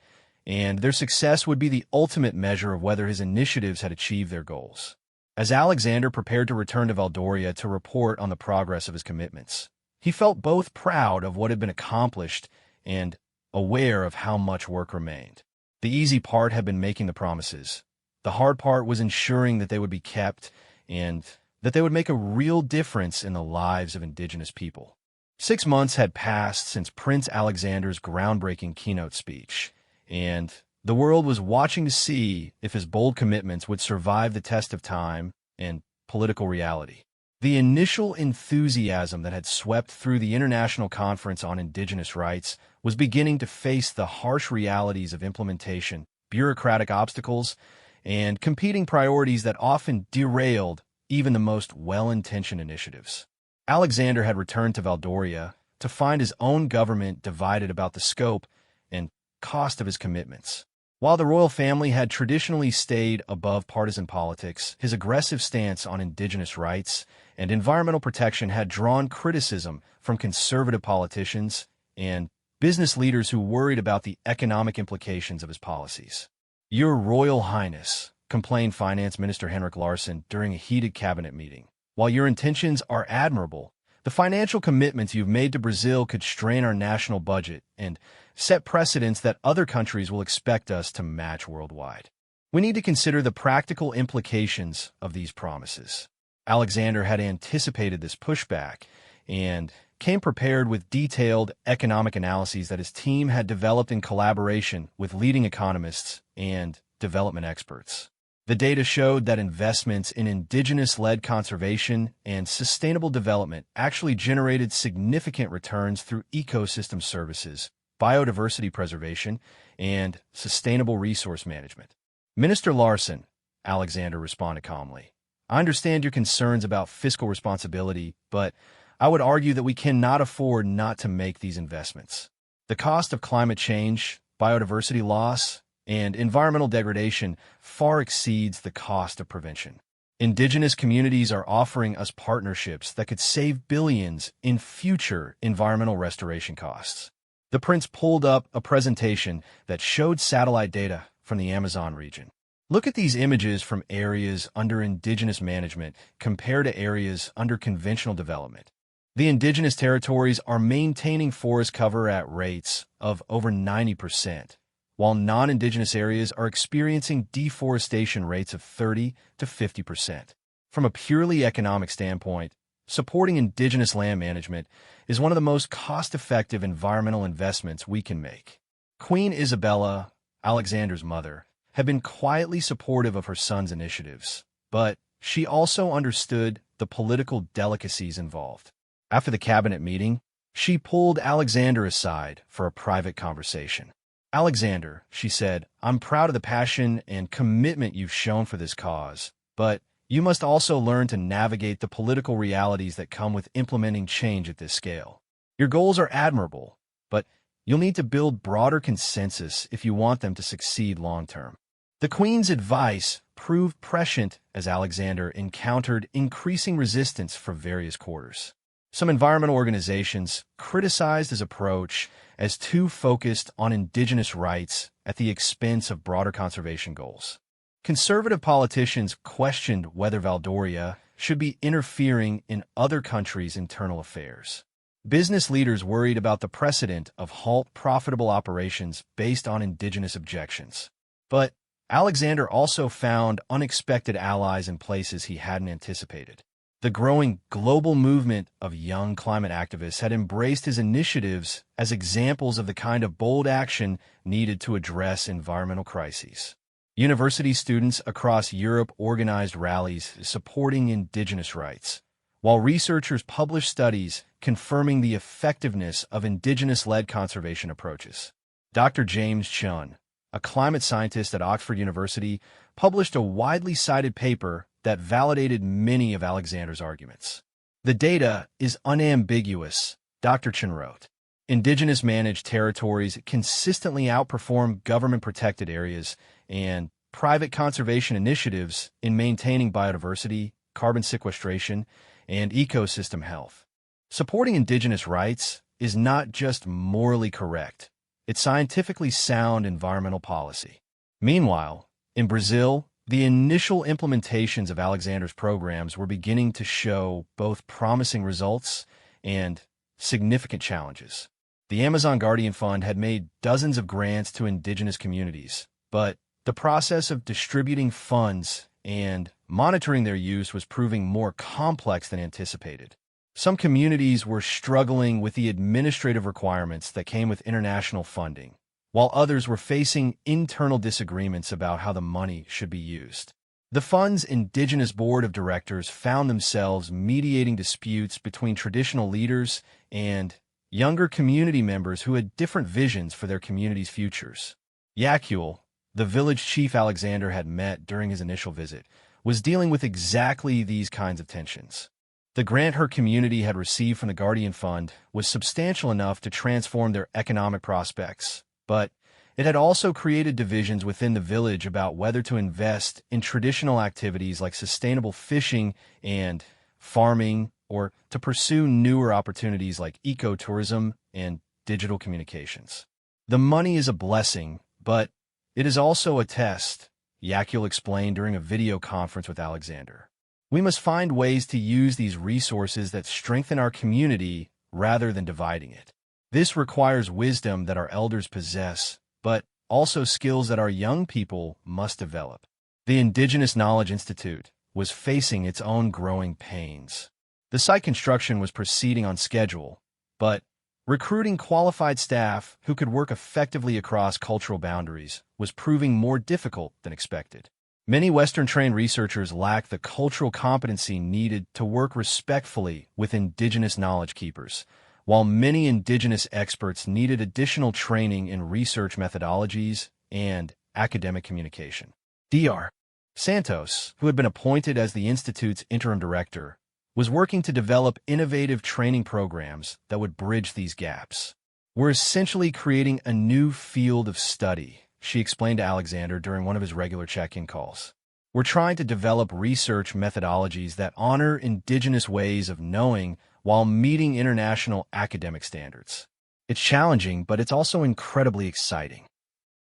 and their success would be the ultimate measure of whether his initiatives had achieved their goals. As Alexander prepared to return to Valdoria to report on the progress of his commitments, he felt both proud of what had been accomplished and aware of how much work remained. The easy part had been making the promises. The hard part was ensuring that they would be kept and that they would make a real difference in the lives of Indigenous people. 6 months had passed since Prince Alexander's groundbreaking keynote speech, and the world was watching to see if his bold commitments would survive the test of time and political reality. The initial enthusiasm that had swept through the International Conference on Indigenous Rights was beginning to face the harsh realities of implementation, bureaucratic obstacles, and competing priorities that often derailed even the most well-intentioned initiatives. Alexander had returned to Valdoria to find his own government divided about the scope and cost of his commitments. While the royal family had traditionally stayed above partisan politics, his aggressive stance on Indigenous rights and environmental protection had drawn criticism from conservative politicians and business leaders who worried about the economic implications of his policies. "Your Royal Highness," complained Finance Minister Henrik Larsson during a heated cabinet meeting, While your intentions are admirable, the financial commitments you've made to Brazil could strain our national budget and set precedents that other countries will expect us to match worldwide. We need to consider the practical implications of these promises. Alexander had anticipated this pushback and came prepared with detailed economic analyses that his team had developed in collaboration with leading economists and development experts. The data showed that investments in indigenous-led conservation and sustainable development actually generated significant returns through ecosystem services, biodiversity preservation, and sustainable resource management. Minister Larson, Alexander responded calmly, I understand your concerns about fiscal responsibility, but I would argue that we cannot afford not to make these investments. The cost of climate change, biodiversity loss, and environmental degradation far exceeds the cost of prevention. Indigenous communities are offering us partnerships that could save billions in future environmental restoration costs. The prince pulled up a presentation that showed satellite data from the Amazon region. Look at these images from areas under indigenous management compared to areas under conventional development. The indigenous territories are maintaining forest cover at rates of over 90%, while non-indigenous areas are experiencing deforestation rates of 30 to 50%. From a purely economic standpoint, supporting indigenous land management is one of the most cost-effective environmental investments we can make. Queen Isabella, Alexander's mother, had been quietly supportive of her son's initiatives, but she also understood the political delicacies involved. After the cabinet meeting, she pulled Alexander aside for a private conversation. Alexander, she said, I'm proud of the passion and commitment you've shown for this cause, but you must also learn to navigate the political realities that come with implementing change at this scale. Your goals are admirable, but you'll need to build broader consensus if you want them to succeed long-term. The Queen's advice proved prescient as Alexander encountered increasing resistance from various quarters. Some environmental organizations criticized his approach as too focused on indigenous rights at the expense of broader conservation goals. Conservative politicians questioned whether Valdoria should be interfering in other countries' internal affairs. Business leaders worried about the precedent of halt profitable operations based on indigenous objections. But Alexander also found unexpected allies in places he hadn't anticipated. The growing global movement of young climate activists had embraced his initiatives as examples of the kind of bold action needed to address environmental crises. University students across Europe organized rallies supporting indigenous rights, while researchers published studies confirming the effectiveness of indigenous-led conservation approaches. Dr. James Chun, a climate scientist at Oxford University, published a widely cited paper that validated many of Alexander's arguments. The data is unambiguous, Dr. Chun wrote. Indigenous managed territories consistently outperform government-protected areas and private conservation initiatives in maintaining biodiversity, carbon sequestration, and ecosystem health. Supporting indigenous rights is not just morally correct, it's scientifically sound environmental policy. Meanwhile, in Brazil, the initial implementations of Alexander's programs were beginning to show both promising results and significant challenges. The Amazon Guardian Fund had made dozens of grants to indigenous communities, but the process of distributing funds and monitoring their use was proving more complex than anticipated. Some communities were struggling with the administrative requirements that came with international funding, while others were facing internal disagreements about how the money should be used. The fund's Indigenous Board of Directors found themselves mediating disputes between traditional leaders and younger community members who had different visions for their community's futures. Yakul, the village chief Alexander had met during his initial visit, was dealing with exactly these kinds of tensions. The grant her community had received from the Guardian Fund was substantial enough to transform their economic prospects, but it had also created divisions within the village about whether to invest in traditional activities like sustainable fishing and farming or to pursue newer opportunities like ecotourism and digital communications. The money is a blessing, but it is also a test, Yakul explained during a video conference with Alexander. We must find ways to use these resources that strengthen our community rather than dividing it. This requires wisdom that our elders possess, but also skills that our young people must develop. The Indigenous Knowledge Institute was facing its own growing pains. The site construction was proceeding on schedule, but recruiting qualified staff who could work effectively across cultural boundaries was proving more difficult than expected. Many Western-trained researchers lack the cultural competency needed to work respectfully with Indigenous knowledge keepers, while many Indigenous experts needed additional training in research methodologies and academic communication. Dr. Santos, who had been appointed as the Institute's interim director, was working to develop innovative training programs that would bridge these gaps. "We're essentially creating a new field of study," she explained to Alexander during one of his regular check-in calls. "We're trying to develop research methodologies that honor Indigenous ways of knowing while meeting international academic standards. It's challenging, but it's also incredibly exciting."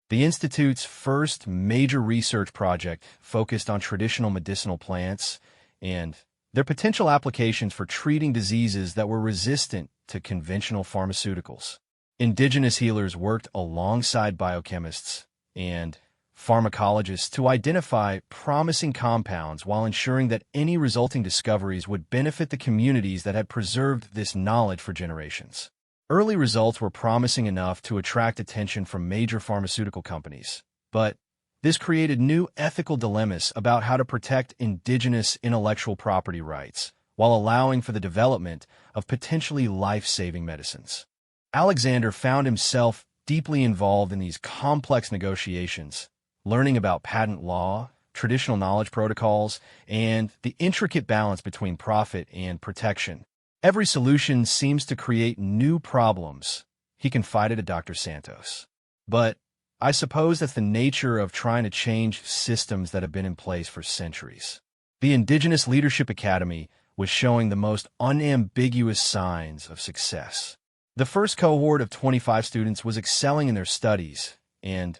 The Institute's first major research project focused on traditional medicinal plants and their potential applications for treating diseases that were resistant to conventional pharmaceuticals. Indigenous healers worked alongside biochemists and pharmacologists to identify promising compounds while ensuring that any resulting discoveries would benefit the communities that had preserved this knowledge for generations. Early results were promising enough to attract attention from major pharmaceutical companies, but this created new ethical dilemmas about how to protect Indigenous intellectual property rights while allowing for the development of potentially life-saving medicines. Alexander found himself deeply involved in these complex negotiations, learning about patent law, traditional knowledge protocols, and the intricate balance between profit and protection. "Every solution seems to create new problems," he confided to Dr. Santos. "But I suppose that's the nature of trying to change systems that have been in place for centuries." The Indigenous Leadership Academy was showing the most unambiguous signs of success. The first cohort of 25 students was excelling in their studies and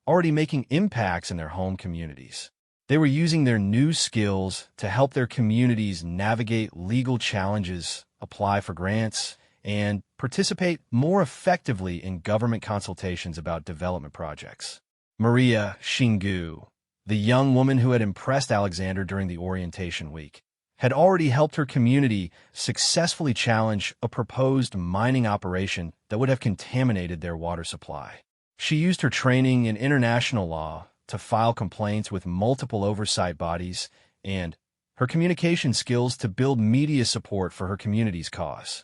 already making impacts in their home communities. They were using their new skills to help their communities navigate legal challenges, apply for grants, and participate more effectively in government consultations about development projects. Maria Shingu, the young woman who had impressed Alexander during the orientation week, had already helped her community successfully challenge a proposed mining operation that would have contaminated their water supply. She used her training in international law to file complaints with multiple oversight bodies and her communication skills to build media support for her community's cause.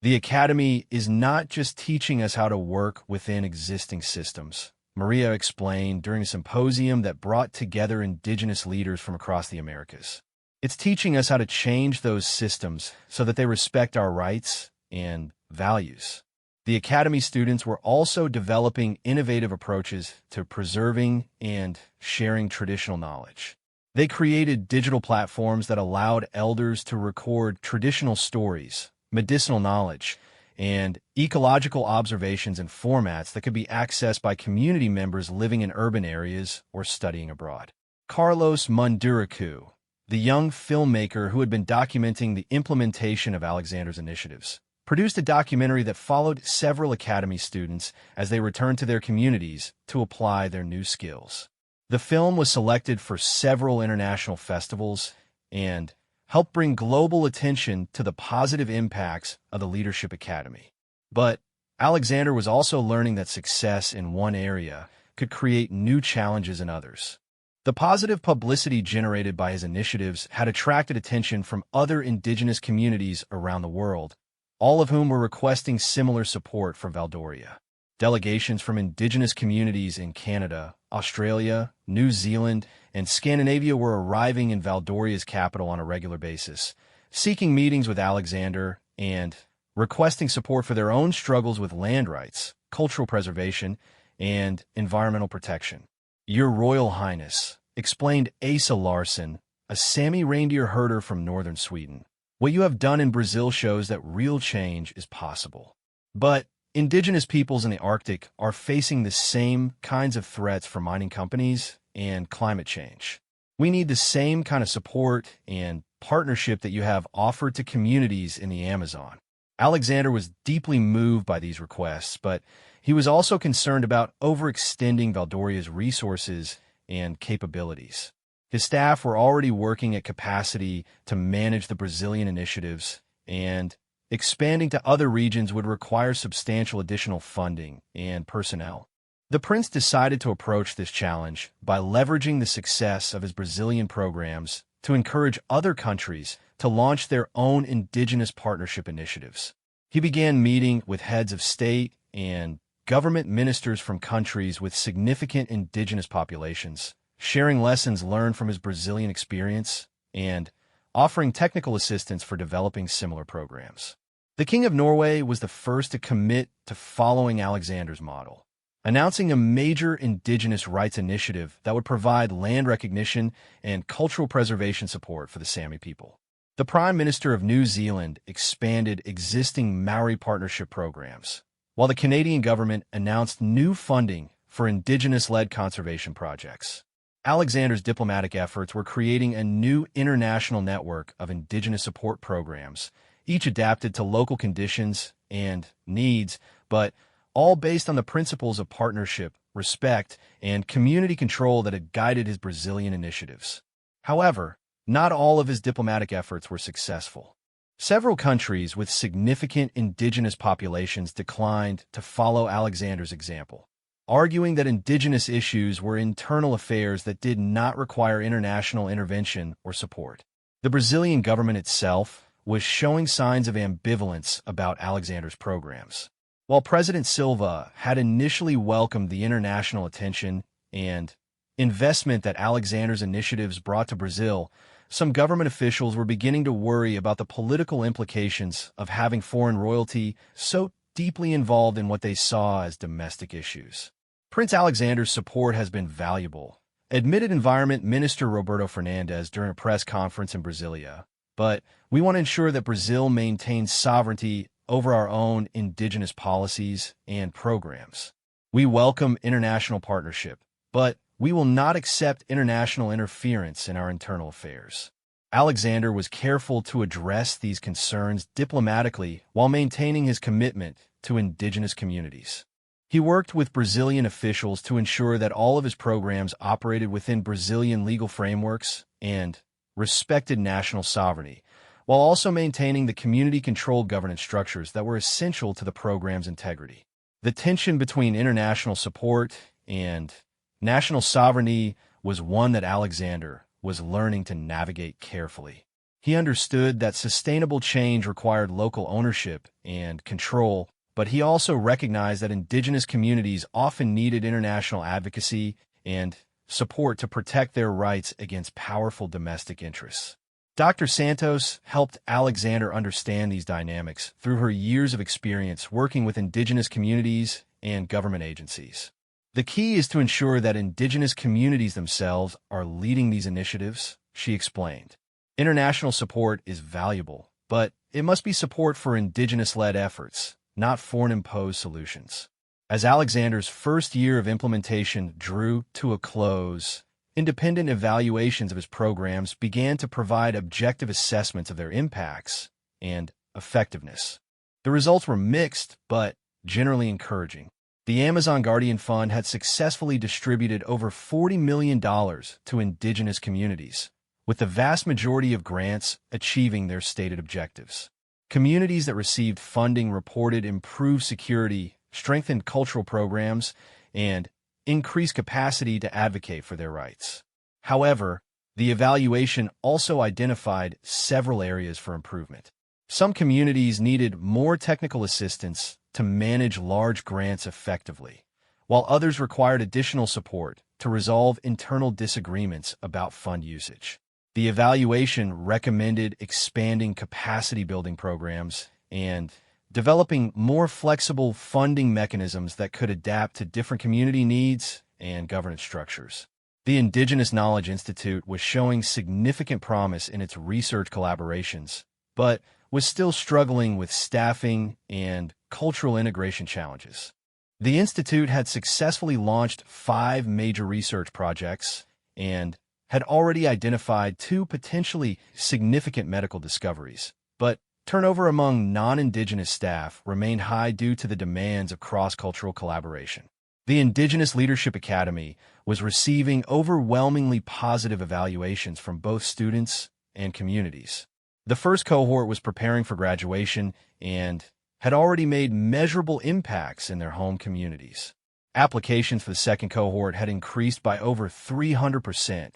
The Academy is not just teaching us how to work within existing systems, Maria explained during a symposium that brought together Indigenous leaders from across the Americas. It's teaching us how to change those systems so that they respect our rights and values. The Academy students were also developing innovative approaches to preserving and sharing traditional knowledge. They created digital platforms that allowed elders to record traditional stories, medicinal knowledge, and ecological observations in formats that could be accessed by community members living in urban areas or studying abroad. Carlos Munduracu, the young filmmaker who had been documenting the implementation of Alexander's initiatives, produced a documentary that followed several Academy students as they returned to their communities to apply their new skills. The film was selected for several international festivals and helped bring global attention to the positive impacts of the Leadership Academy. But Alexander was also learning that success in one area could create new challenges in others. The positive publicity generated by his initiatives had attracted attention from other Indigenous communities around the world, all of whom were requesting similar support for Valdoria. Delegations from Indigenous communities in Canada, Australia, New Zealand, and Scandinavia were arriving in Valdoria's capital on a regular basis, seeking meetings with Alexander and requesting support for their own struggles with land rights, cultural preservation, and environmental protection. "Your Royal Highness," explained Asa Larsson, a Sami reindeer herder from northern Sweden, "what you have done in Brazil shows that real change is possible. But Indigenous peoples in the Arctic are facing the same kinds of threats from mining companies and climate change. We need the same kind of support and partnership that you have offered to communities in the Amazon. Alexander was deeply moved by these requests, but he was also concerned about overextending Valdoria's resources and capabilities. His staff were already working at capacity to manage the Brazilian initiatives, and expanding to other regions would require substantial additional funding and personnel. The prince decided to approach this challenge by leveraging the success of his Brazilian programs to encourage other countries to launch their own indigenous partnership initiatives. He began meeting with heads of state and government ministers from countries with significant indigenous populations, sharing lessons learned from his Brazilian experience and offering technical assistance for developing similar programs. The King of Norway was the first to commit to following Alexander's model, announcing a major indigenous rights initiative that would provide land recognition and cultural preservation support for the Sami people. The Prime Minister of New Zealand expanded existing Maori partnership programs, while the Canadian government announced new funding for indigenous-led conservation projects. Alexander's diplomatic efforts were creating a new international network of indigenous support programs, each adapted to local conditions and needs, but all based on the principles of partnership, respect, and community control that had guided his Brazilian initiatives. However, not all of his diplomatic efforts were successful. Several countries with significant indigenous populations declined to follow Alexander's example, arguing that indigenous issues were internal affairs that did not require international intervention or support. The Brazilian government itself was showing signs of ambivalence about Alexander's programs. While President Silva had initially welcomed the international attention and investment that Alexander's initiatives brought to Brazil, some government officials were beginning to worry about the political implications of having foreign royalty so deeply involved in what they saw as domestic issues. Prince Alexander's support has been valuable, admitted Environment Minister Roberto Fernandes during a press conference in Brasilia. But we want to ensure that Brazil maintains sovereignty over our own indigenous policies and programs. We welcome international partnership, but we will not accept international interference in our internal affairs. Alexander was careful to address these concerns diplomatically while maintaining his commitment to indigenous communities. He worked with Brazilian officials to ensure that all of his programs operated within Brazilian legal frameworks and respected national sovereignty, while also maintaining the community-controlled governance structures that were essential to the program's integrity. The tension between international support and national sovereignty was one that Alexander was learning to navigate carefully. He understood that sustainable change required local ownership and control, but he also recognized that indigenous communities often needed international advocacy and support to protect their rights against powerful domestic interests. Dr. Santos helped Alexander understand these dynamics through her years of experience working with indigenous communities and government agencies. The key is to ensure that indigenous communities themselves are leading these initiatives, she explained. International support is valuable, but it must be support for indigenous-led efforts, not foreign-imposed solutions. As Alexander's first year of implementation drew to a close, independent evaluations of his programs began to provide objective assessments of their impacts and effectiveness. The results were mixed, but generally encouraging. The Amazon Guardian Fund had successfully distributed over $40 million to indigenous communities, with the vast majority of grants achieving their stated objectives. Communities that received funding reported improved security, strengthened cultural programs, and increased capacity to advocate for their rights. However, the evaluation also identified several areas for improvement. Some communities needed more technical assistance to manage large grants effectively, while others required additional support to resolve internal disagreements about fund usage. The evaluation recommended expanding capacity-building programs and developing more flexible funding mechanisms that could adapt to different community needs and governance structures. The Indigenous Knowledge Institute was showing significant promise in its research collaborations, but was still struggling with staffing and cultural integration challenges. The Institute had successfully launched 5 major research projects and had already identified two potentially significant medical discoveries, but turnover among non-Indigenous staff remained high due to the demands of cross-cultural collaboration. The Indigenous Leadership Academy was receiving overwhelmingly positive evaluations from both students and communities. The first cohort was preparing for graduation and had already made measurable impacts in their home communities. Applications for the second cohort had increased by over 300%,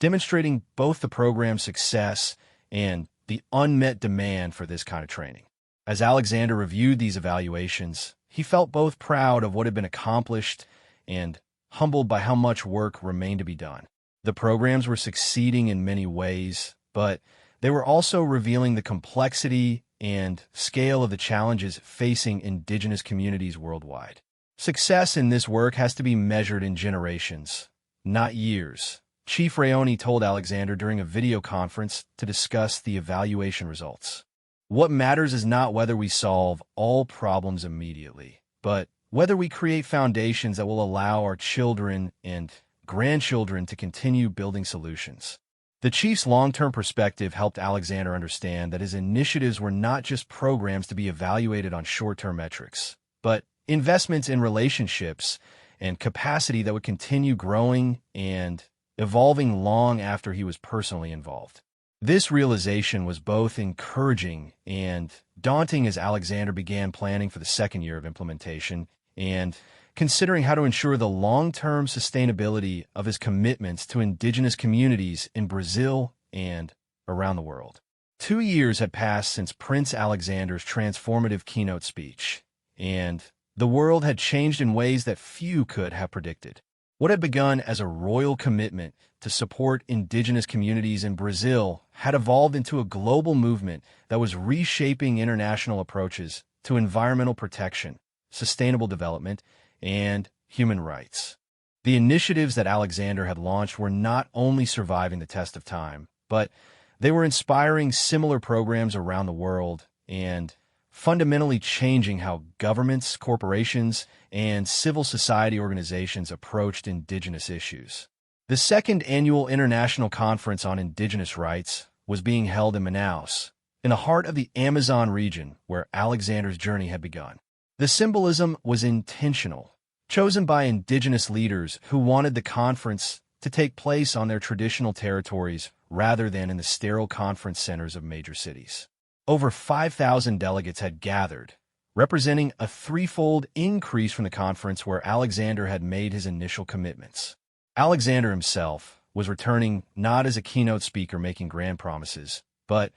demonstrating both the program's success and the unmet demand for this kind of training. As Alexander reviewed these evaluations, he felt both proud of what had been accomplished and humbled by how much work remained to be done. The programs were succeeding in many ways, but they were also revealing the complexity and scale of the challenges facing Indigenous communities worldwide. Success in this work has to be measured in generations, not years, Chief Rayoni told Alexander during a video conference to discuss the evaluation results. What matters is not whether we solve all problems immediately, but whether we create foundations that will allow our children and grandchildren to continue building solutions. The chief's long-term perspective helped Alexander understand that his initiatives were not just programs to be evaluated on short-term metrics, but investments in relationships and capacity that would continue growing and evolving long after he was personally involved. This realization was both encouraging and daunting as Alexander began planning for the second year of implementation and considering how to ensure the long-term sustainability of his commitments to Indigenous communities in Brazil and around the world. 2 years had passed since Prince Alexander's transformative keynote speech, and the world had changed in ways that few could have predicted. What had begun as a royal commitment to support Indigenous communities in Brazil had evolved into a global movement that was reshaping international approaches to environmental protection, sustainable development, and human rights. The initiatives that Alexander had launched were not only surviving the test of time, but they were inspiring similar programs around the world and fundamentally changing how governments, corporations, and civil society organizations approached Indigenous issues. The second annual International Conference on Indigenous Rights was being held in Manaus, in the heart of the Amazon region where Alexander's journey had begun. The symbolism was intentional, chosen by Indigenous leaders who wanted the conference to take place on their traditional territories rather than in the sterile conference centers of major cities. Over 5,000 delegates had gathered, representing a threefold increase from the conference where Alexander had made his initial commitments. Alexander himself was returning not as a keynote speaker making grand promises, but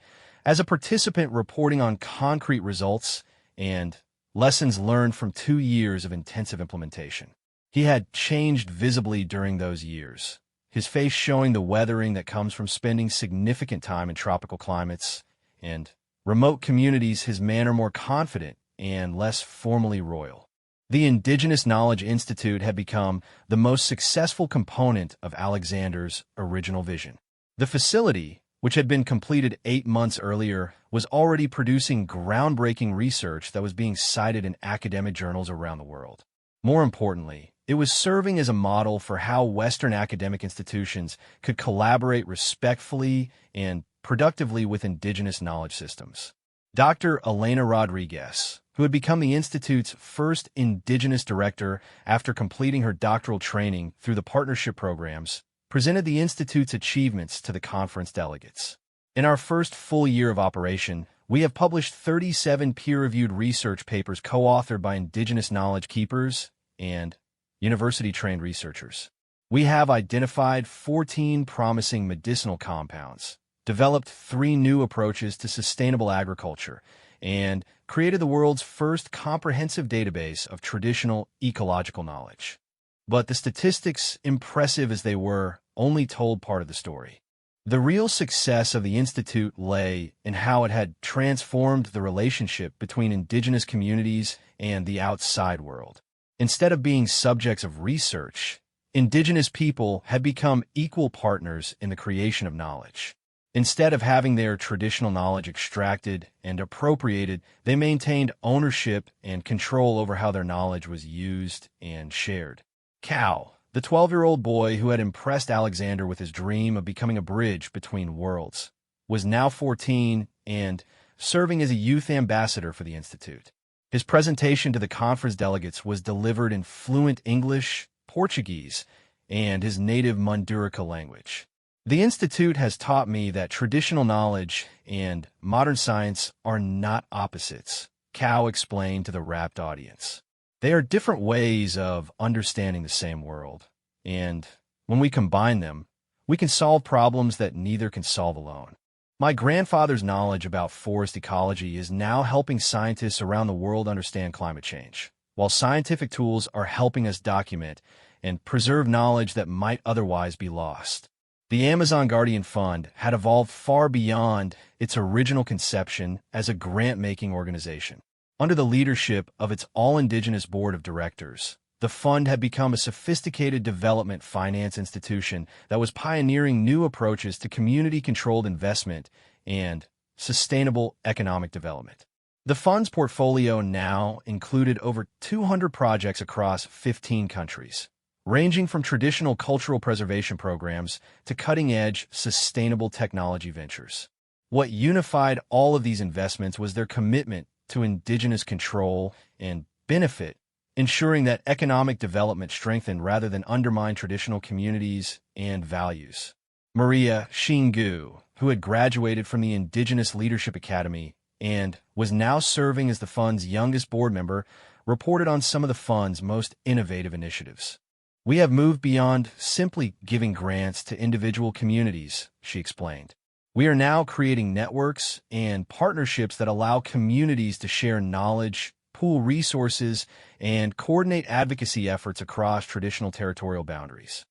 as a participant reporting on concrete results and lessons learned from 2 years of intensive implementation. He had changed visibly during those years, his face showing the weathering that comes from spending significant time in tropical climates and remote communities, his manner more confident and less formally royal. The Indigenous Knowledge Institute had become the most successful component of Alexander's original vision. The facility, which had been completed 8 months earlier, was already producing groundbreaking research that was being cited in academic journals around the world. More importantly, it was serving as a model for how Western academic institutions could collaborate respectfully and productively with Indigenous knowledge systems. Dr. Elena Rodriguez, who had become the Institute's first Indigenous director after completing her doctoral training through the partnership programs, presented the Institute's achievements to the conference delegates. In our first full year of operation, we have published 37 peer-reviewed research papers co-authored by Indigenous knowledge keepers and university-trained researchers. We have identified 14 promising medicinal compounds, developed 3 new approaches to sustainable agriculture, and created the world's first comprehensive database of traditional ecological knowledge. But the statistics, impressive as they were, only told part of the story. The real success of the Institute lay in how it had transformed the relationship between Indigenous communities and the outside world. Instead of being subjects of research, Indigenous people had become equal partners in the creation of knowledge. Instead of having their traditional knowledge extracted and appropriated, they maintained ownership and control over how their knowledge was used and shared. Cow, the 12-year-old boy who had impressed Alexander with his dream of becoming a bridge between worlds, was now 14 and serving as a youth ambassador for the Institute. His presentation to the conference delegates was delivered in fluent English, Portuguese, and his native Mandurika language. The Institute has taught me that traditional knowledge and modern science are not opposites, Cao explained to the rapt audience. They are different ways of understanding the same world, and when we combine them, we can solve problems that neither can solve alone. My grandfather's knowledge about forest ecology is now helping scientists around the world understand climate change, while scientific tools are helping us document and preserve knowledge that might otherwise be lost. The Amazon Guardian Fund had evolved far beyond its original conception as a grant-making organization. Under the leadership of its all-Indigenous board of directors, the fund had become a sophisticated development finance institution that was pioneering new approaches to community-controlled investment and sustainable economic development. The fund's portfolio now included over 200 projects across 15 countries, ranging from traditional cultural preservation programs to cutting-edge, sustainable technology ventures. What unified all of these investments was their commitment to Indigenous control and benefit, ensuring that economic development strengthened rather than undermined traditional communities and values. Maria Xingu, who had graduated from the Indigenous Leadership Academy and was now serving as the fund's youngest board member, reported on some of the fund's most innovative initiatives. "We have moved beyond simply giving grants to individual communities," she explained. "We are now creating networks and partnerships that allow communities to share knowledge, pool resources, and coordinate advocacy efforts across traditional territorial boundaries."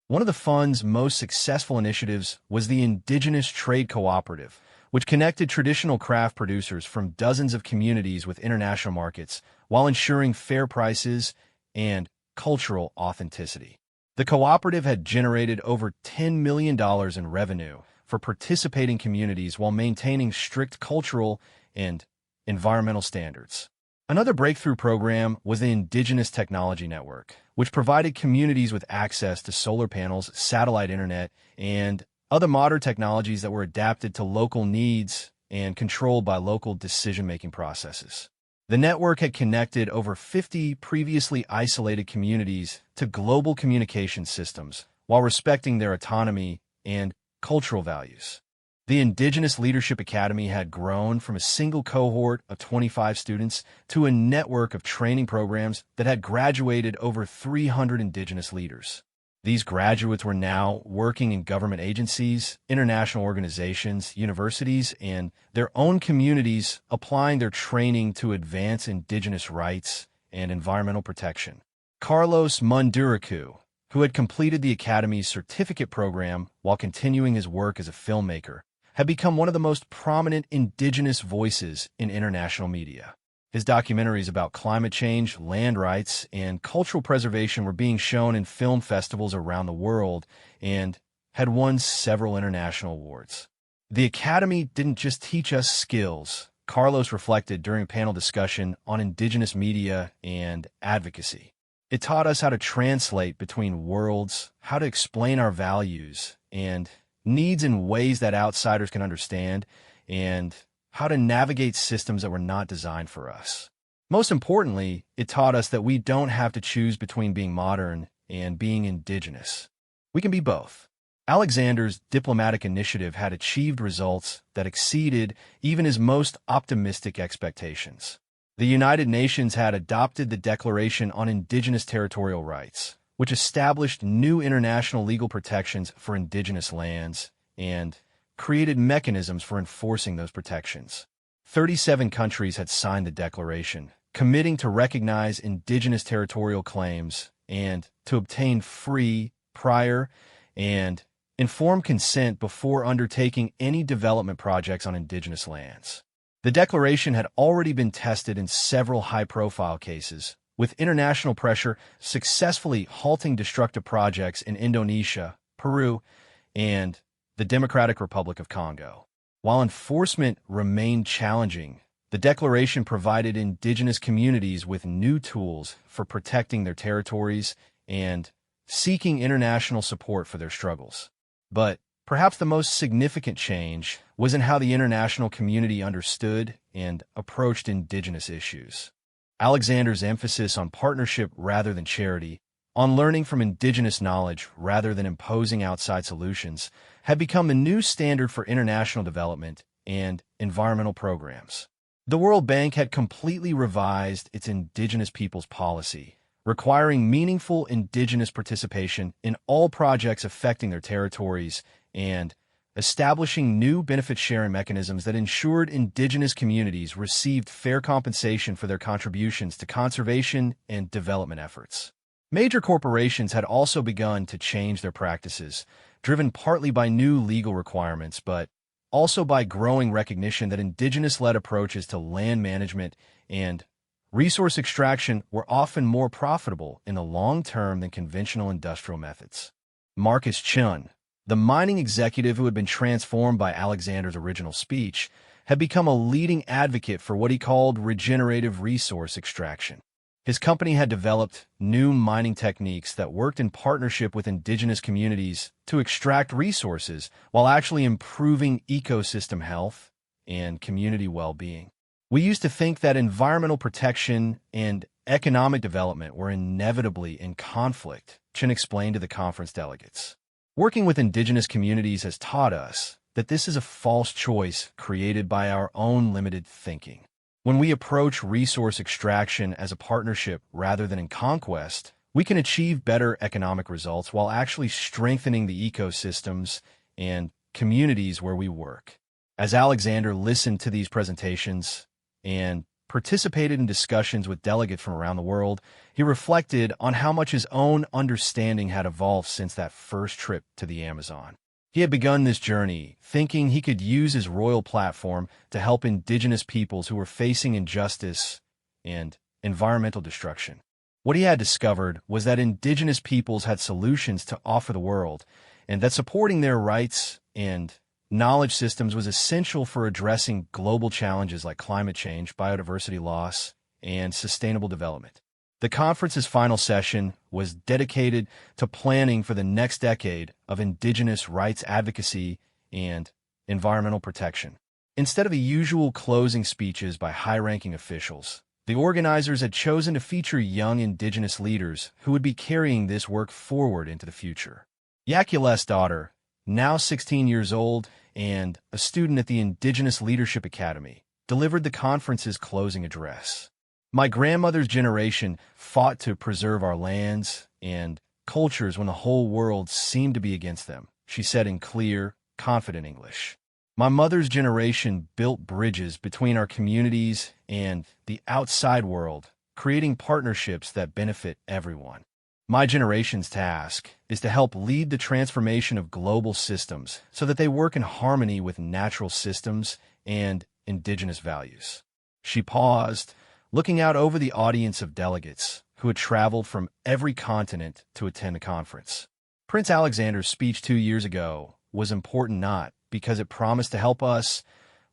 One of the fund's most successful initiatives was the Indigenous Trade Cooperative, which connected traditional craft producers from dozens of communities with international markets while ensuring fair prices and cultural authenticity. The cooperative had generated over $10 million in revenue for participating communities while maintaining strict cultural and environmental standards. Another breakthrough program was the Indigenous Technology Network, which provided communities with access to solar panels, satellite internet, and other modern technologies that were adapted to local needs and controlled by local decision-making processes. The network had connected over 50 previously isolated communities to global communication systems while respecting their autonomy and cultural values. The Indigenous Leadership Academy had grown from a single cohort of 25 students to a network of training programs that had graduated over 300 Indigenous leaders. These graduates were now working in government agencies, international organizations, universities, and their own communities, applying their training to advance Indigenous rights and environmental protection. Carlos Munduraku, who had completed the Academy's certificate program while continuing his work as a filmmaker, had become one of the most prominent Indigenous voices in international media. His documentaries about climate change, land rights, and cultural preservation were being shown in film festivals around the world and had won several international awards. The Academy didn't just teach us skills, Carlos reflected during a panel discussion on Indigenous media and advocacy. It taught us how to translate between worlds, how to explain our values and needs in ways that outsiders can understand, and how to navigate systems that were not designed for us. Most importantly, it taught us that we don't have to choose between being modern and being Indigenous. We can be both. Alexander's diplomatic initiative had achieved results that exceeded even his most optimistic expectations. The United Nations had adopted the Declaration on Indigenous Territorial Rights, which established new international legal protections for Indigenous lands and created mechanisms for enforcing those protections. 37 countries had signed the declaration, committing to recognize Indigenous territorial claims and to obtain free, prior, and informed consent before undertaking any development projects on Indigenous lands. The declaration had already been tested in several high-profile cases, with international pressure successfully halting destructive projects in Indonesia, Peru, and the Democratic Republic of Congo. While enforcement remained challenging, the declaration provided Indigenous communities with new tools for protecting their territories and seeking international support for their struggles. But perhaps the most significant change was in how the international community understood and approached indigenous issues. Alexander's emphasis on partnership rather than charity, on learning from indigenous knowledge rather than imposing outside solutions, had become the new standard for international development and environmental programs. The World Bank had completely revised its indigenous peoples policy, requiring meaningful indigenous participation in all projects affecting their territories and establishing new benefit-sharing mechanisms that ensured indigenous communities received fair compensation for their contributions to conservation and development efforts. Major corporations had also begun to change their practices, driven partly by new legal requirements, but also by growing recognition that indigenous-led approaches to land management and resource extraction were often more profitable in the long term than conventional industrial methods. Marcus Chun, the mining executive who had been transformed by Alexander's original speech, had become a leading advocate for what he called regenerative resource extraction. His company had developed new mining techniques that worked in partnership with indigenous communities to extract resources while actually improving ecosystem health and community well-being. We used to think that environmental protection and economic development were inevitably in conflict, Chen explained to the conference delegates. Working with indigenous communities has taught us that this is a false choice created by our own limited thinking. When we approach resource extraction as a partnership rather than in conquest, we can achieve better economic results while actually strengthening the ecosystems and communities where we work. As Alexander listened to these presentations and participated in discussions with delegates from around the world, he reflected on how much his own understanding had evolved since that first trip to the Amazon. He had begun this journey thinking he could use his royal platform to help indigenous peoples who were facing injustice and environmental destruction. What he had discovered was that indigenous peoples had solutions to offer the world, and that supporting their rights and knowledge systems was essential for addressing global challenges like climate change, biodiversity loss, and sustainable development. The conference's final session was dedicated to planning for the next decade of indigenous rights advocacy and environmental protection. Instead of the usual closing speeches by high-ranking officials, the organizers had chosen to feature young indigenous leaders who would be carrying this work forward into the future. Yakule's daughter, now 16 years old and a student at the Indigenous Leadership Academy, delivered the conference's closing address. My grandmother's generation fought to preserve our lands and cultures when the whole world seemed to be against them, she said in clear, confident English. My mother's generation built bridges between our communities and the outside world, creating partnerships that benefit everyone. My generation's task is to help lead the transformation of global systems so that they work in harmony with natural systems and indigenous values. She paused, looking out over the audience of delegates who had traveled from every continent to attend the conference. Prince Alexander's speech 2 years ago was important not because it promised to help us,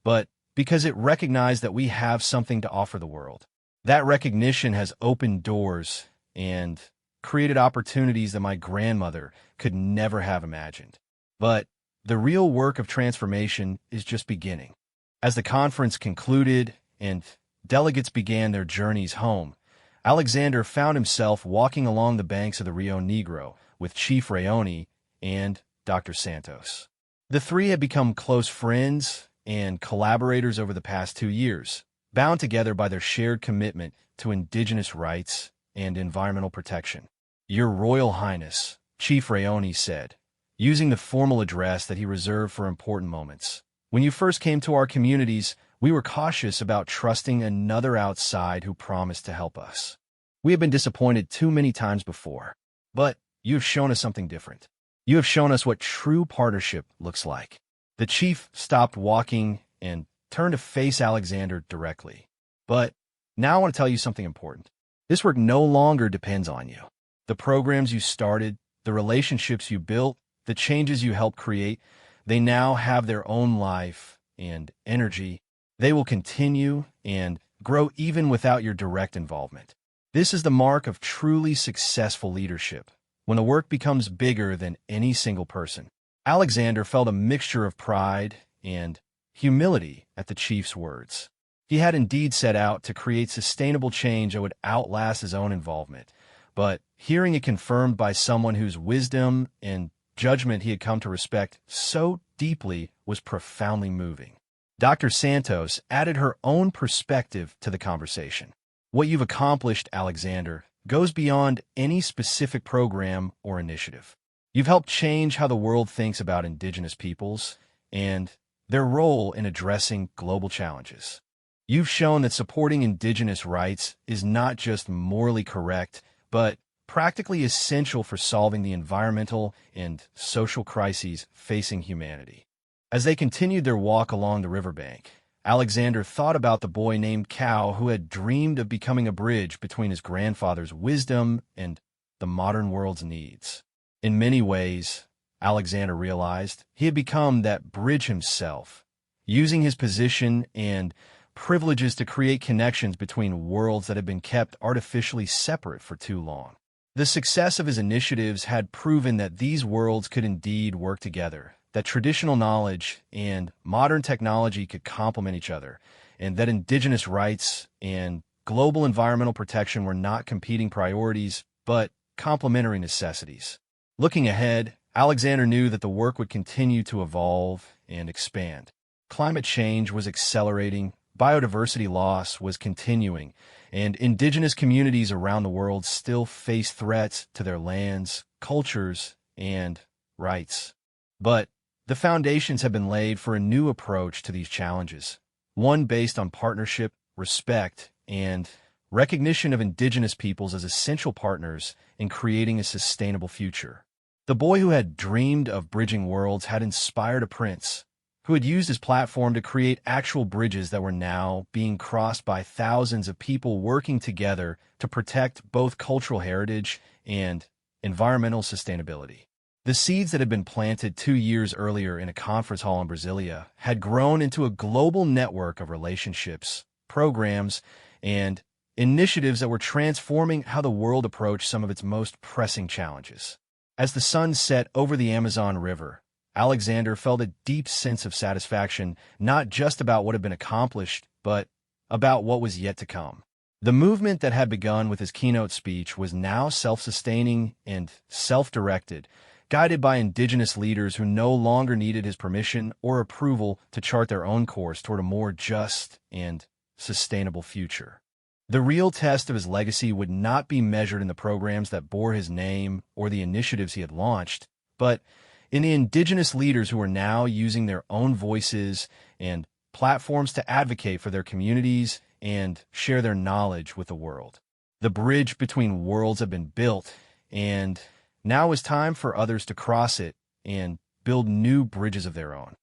but because it recognized that we have something to offer the world. That recognition has opened doors and created opportunities that my grandmother could never have imagined. But the real work of transformation is just beginning. As the conference concluded and delegates began their journeys home, Alexander found himself walking along the banks of the Rio Negro with Chief Rayoni and Dr. Santos. The three had become close friends and collaborators over the past 2 years, bound together by their shared commitment to indigenous rights and environmental protection. Your Royal Highness, Chief Rayoni said, using the formal address that he reserved for important moments. When you first came to our communities, we were cautious about trusting another outside who promised to help us. We have been disappointed too many times before, but you have shown us something different. You have shown us what true partnership looks like. The chief stopped walking and turned to face Alexander directly. But now I want to tell you something important. This work no longer depends on you. The programs you started, the relationships you built, the changes you helped create, they now have their own life and energy. They will continue and grow even without your direct involvement. This is the mark of truly successful leadership, when the work becomes bigger than any single person. Alexander felt a mixture of pride and humility at the chief's words. He had indeed set out to create sustainable change that would outlast his own involvement, but hearing it confirmed by someone whose wisdom and judgment he had come to respect so deeply was profoundly moving. Dr. Santos added her own perspective to the conversation. What you've accomplished, Alexander, goes beyond any specific program or initiative. You've helped change how the world thinks about Indigenous peoples and their role in addressing global challenges. You've shown that supporting Indigenous rights is not just morally correct, but practically essential for solving the environmental and social crises facing humanity. As they continued their walk along the riverbank, Alexander thought about the boy named Cal who had dreamed of becoming a bridge between his grandfather's wisdom and the modern world's needs. In many ways, Alexander realized he had become that bridge himself, using his position and privileges to create connections between worlds that had been kept artificially separate for too long. The success of his initiatives had proven that these worlds could indeed work together, that traditional knowledge and modern technology could complement each other, and that Indigenous rights and global environmental protection were not competing priorities, but complementary necessities. Looking ahead, Alexander knew that the work would continue to evolve and expand. Climate change was accelerating, biodiversity loss was continuing, and Indigenous communities around the world still face threats to their lands, cultures, and rights. But the foundations have been laid for a new approach to these challenges, one based on partnership, respect, and recognition of Indigenous peoples as essential partners in creating a sustainable future. The boy who had dreamed of bridging worlds had inspired a prince who had used his platform to create actual bridges that were now being crossed by thousands of people working together to protect both cultural heritage and environmental sustainability. The seeds that had been planted 2 years earlier in a conference hall in Brasilia had grown into a global network of relationships, programs, and initiatives that were transforming how the world approached some of its most pressing challenges. As the sun set over the Amazon River, Alexander felt a deep sense of satisfaction, not just about what had been accomplished, but about what was yet to come. The movement that had begun with his keynote speech was now self-sustaining and self-directed, guided by Indigenous leaders who no longer needed his permission or approval to chart their own course toward a more just and sustainable future. The real test of his legacy would not be measured in the programs that bore his name or the initiatives he had launched, but in the Indigenous leaders who were now using their own voices and platforms to advocate for their communities and share their knowledge with the world. The bridge between worlds had been built, and now is time for others to cross it and build new bridges of their own.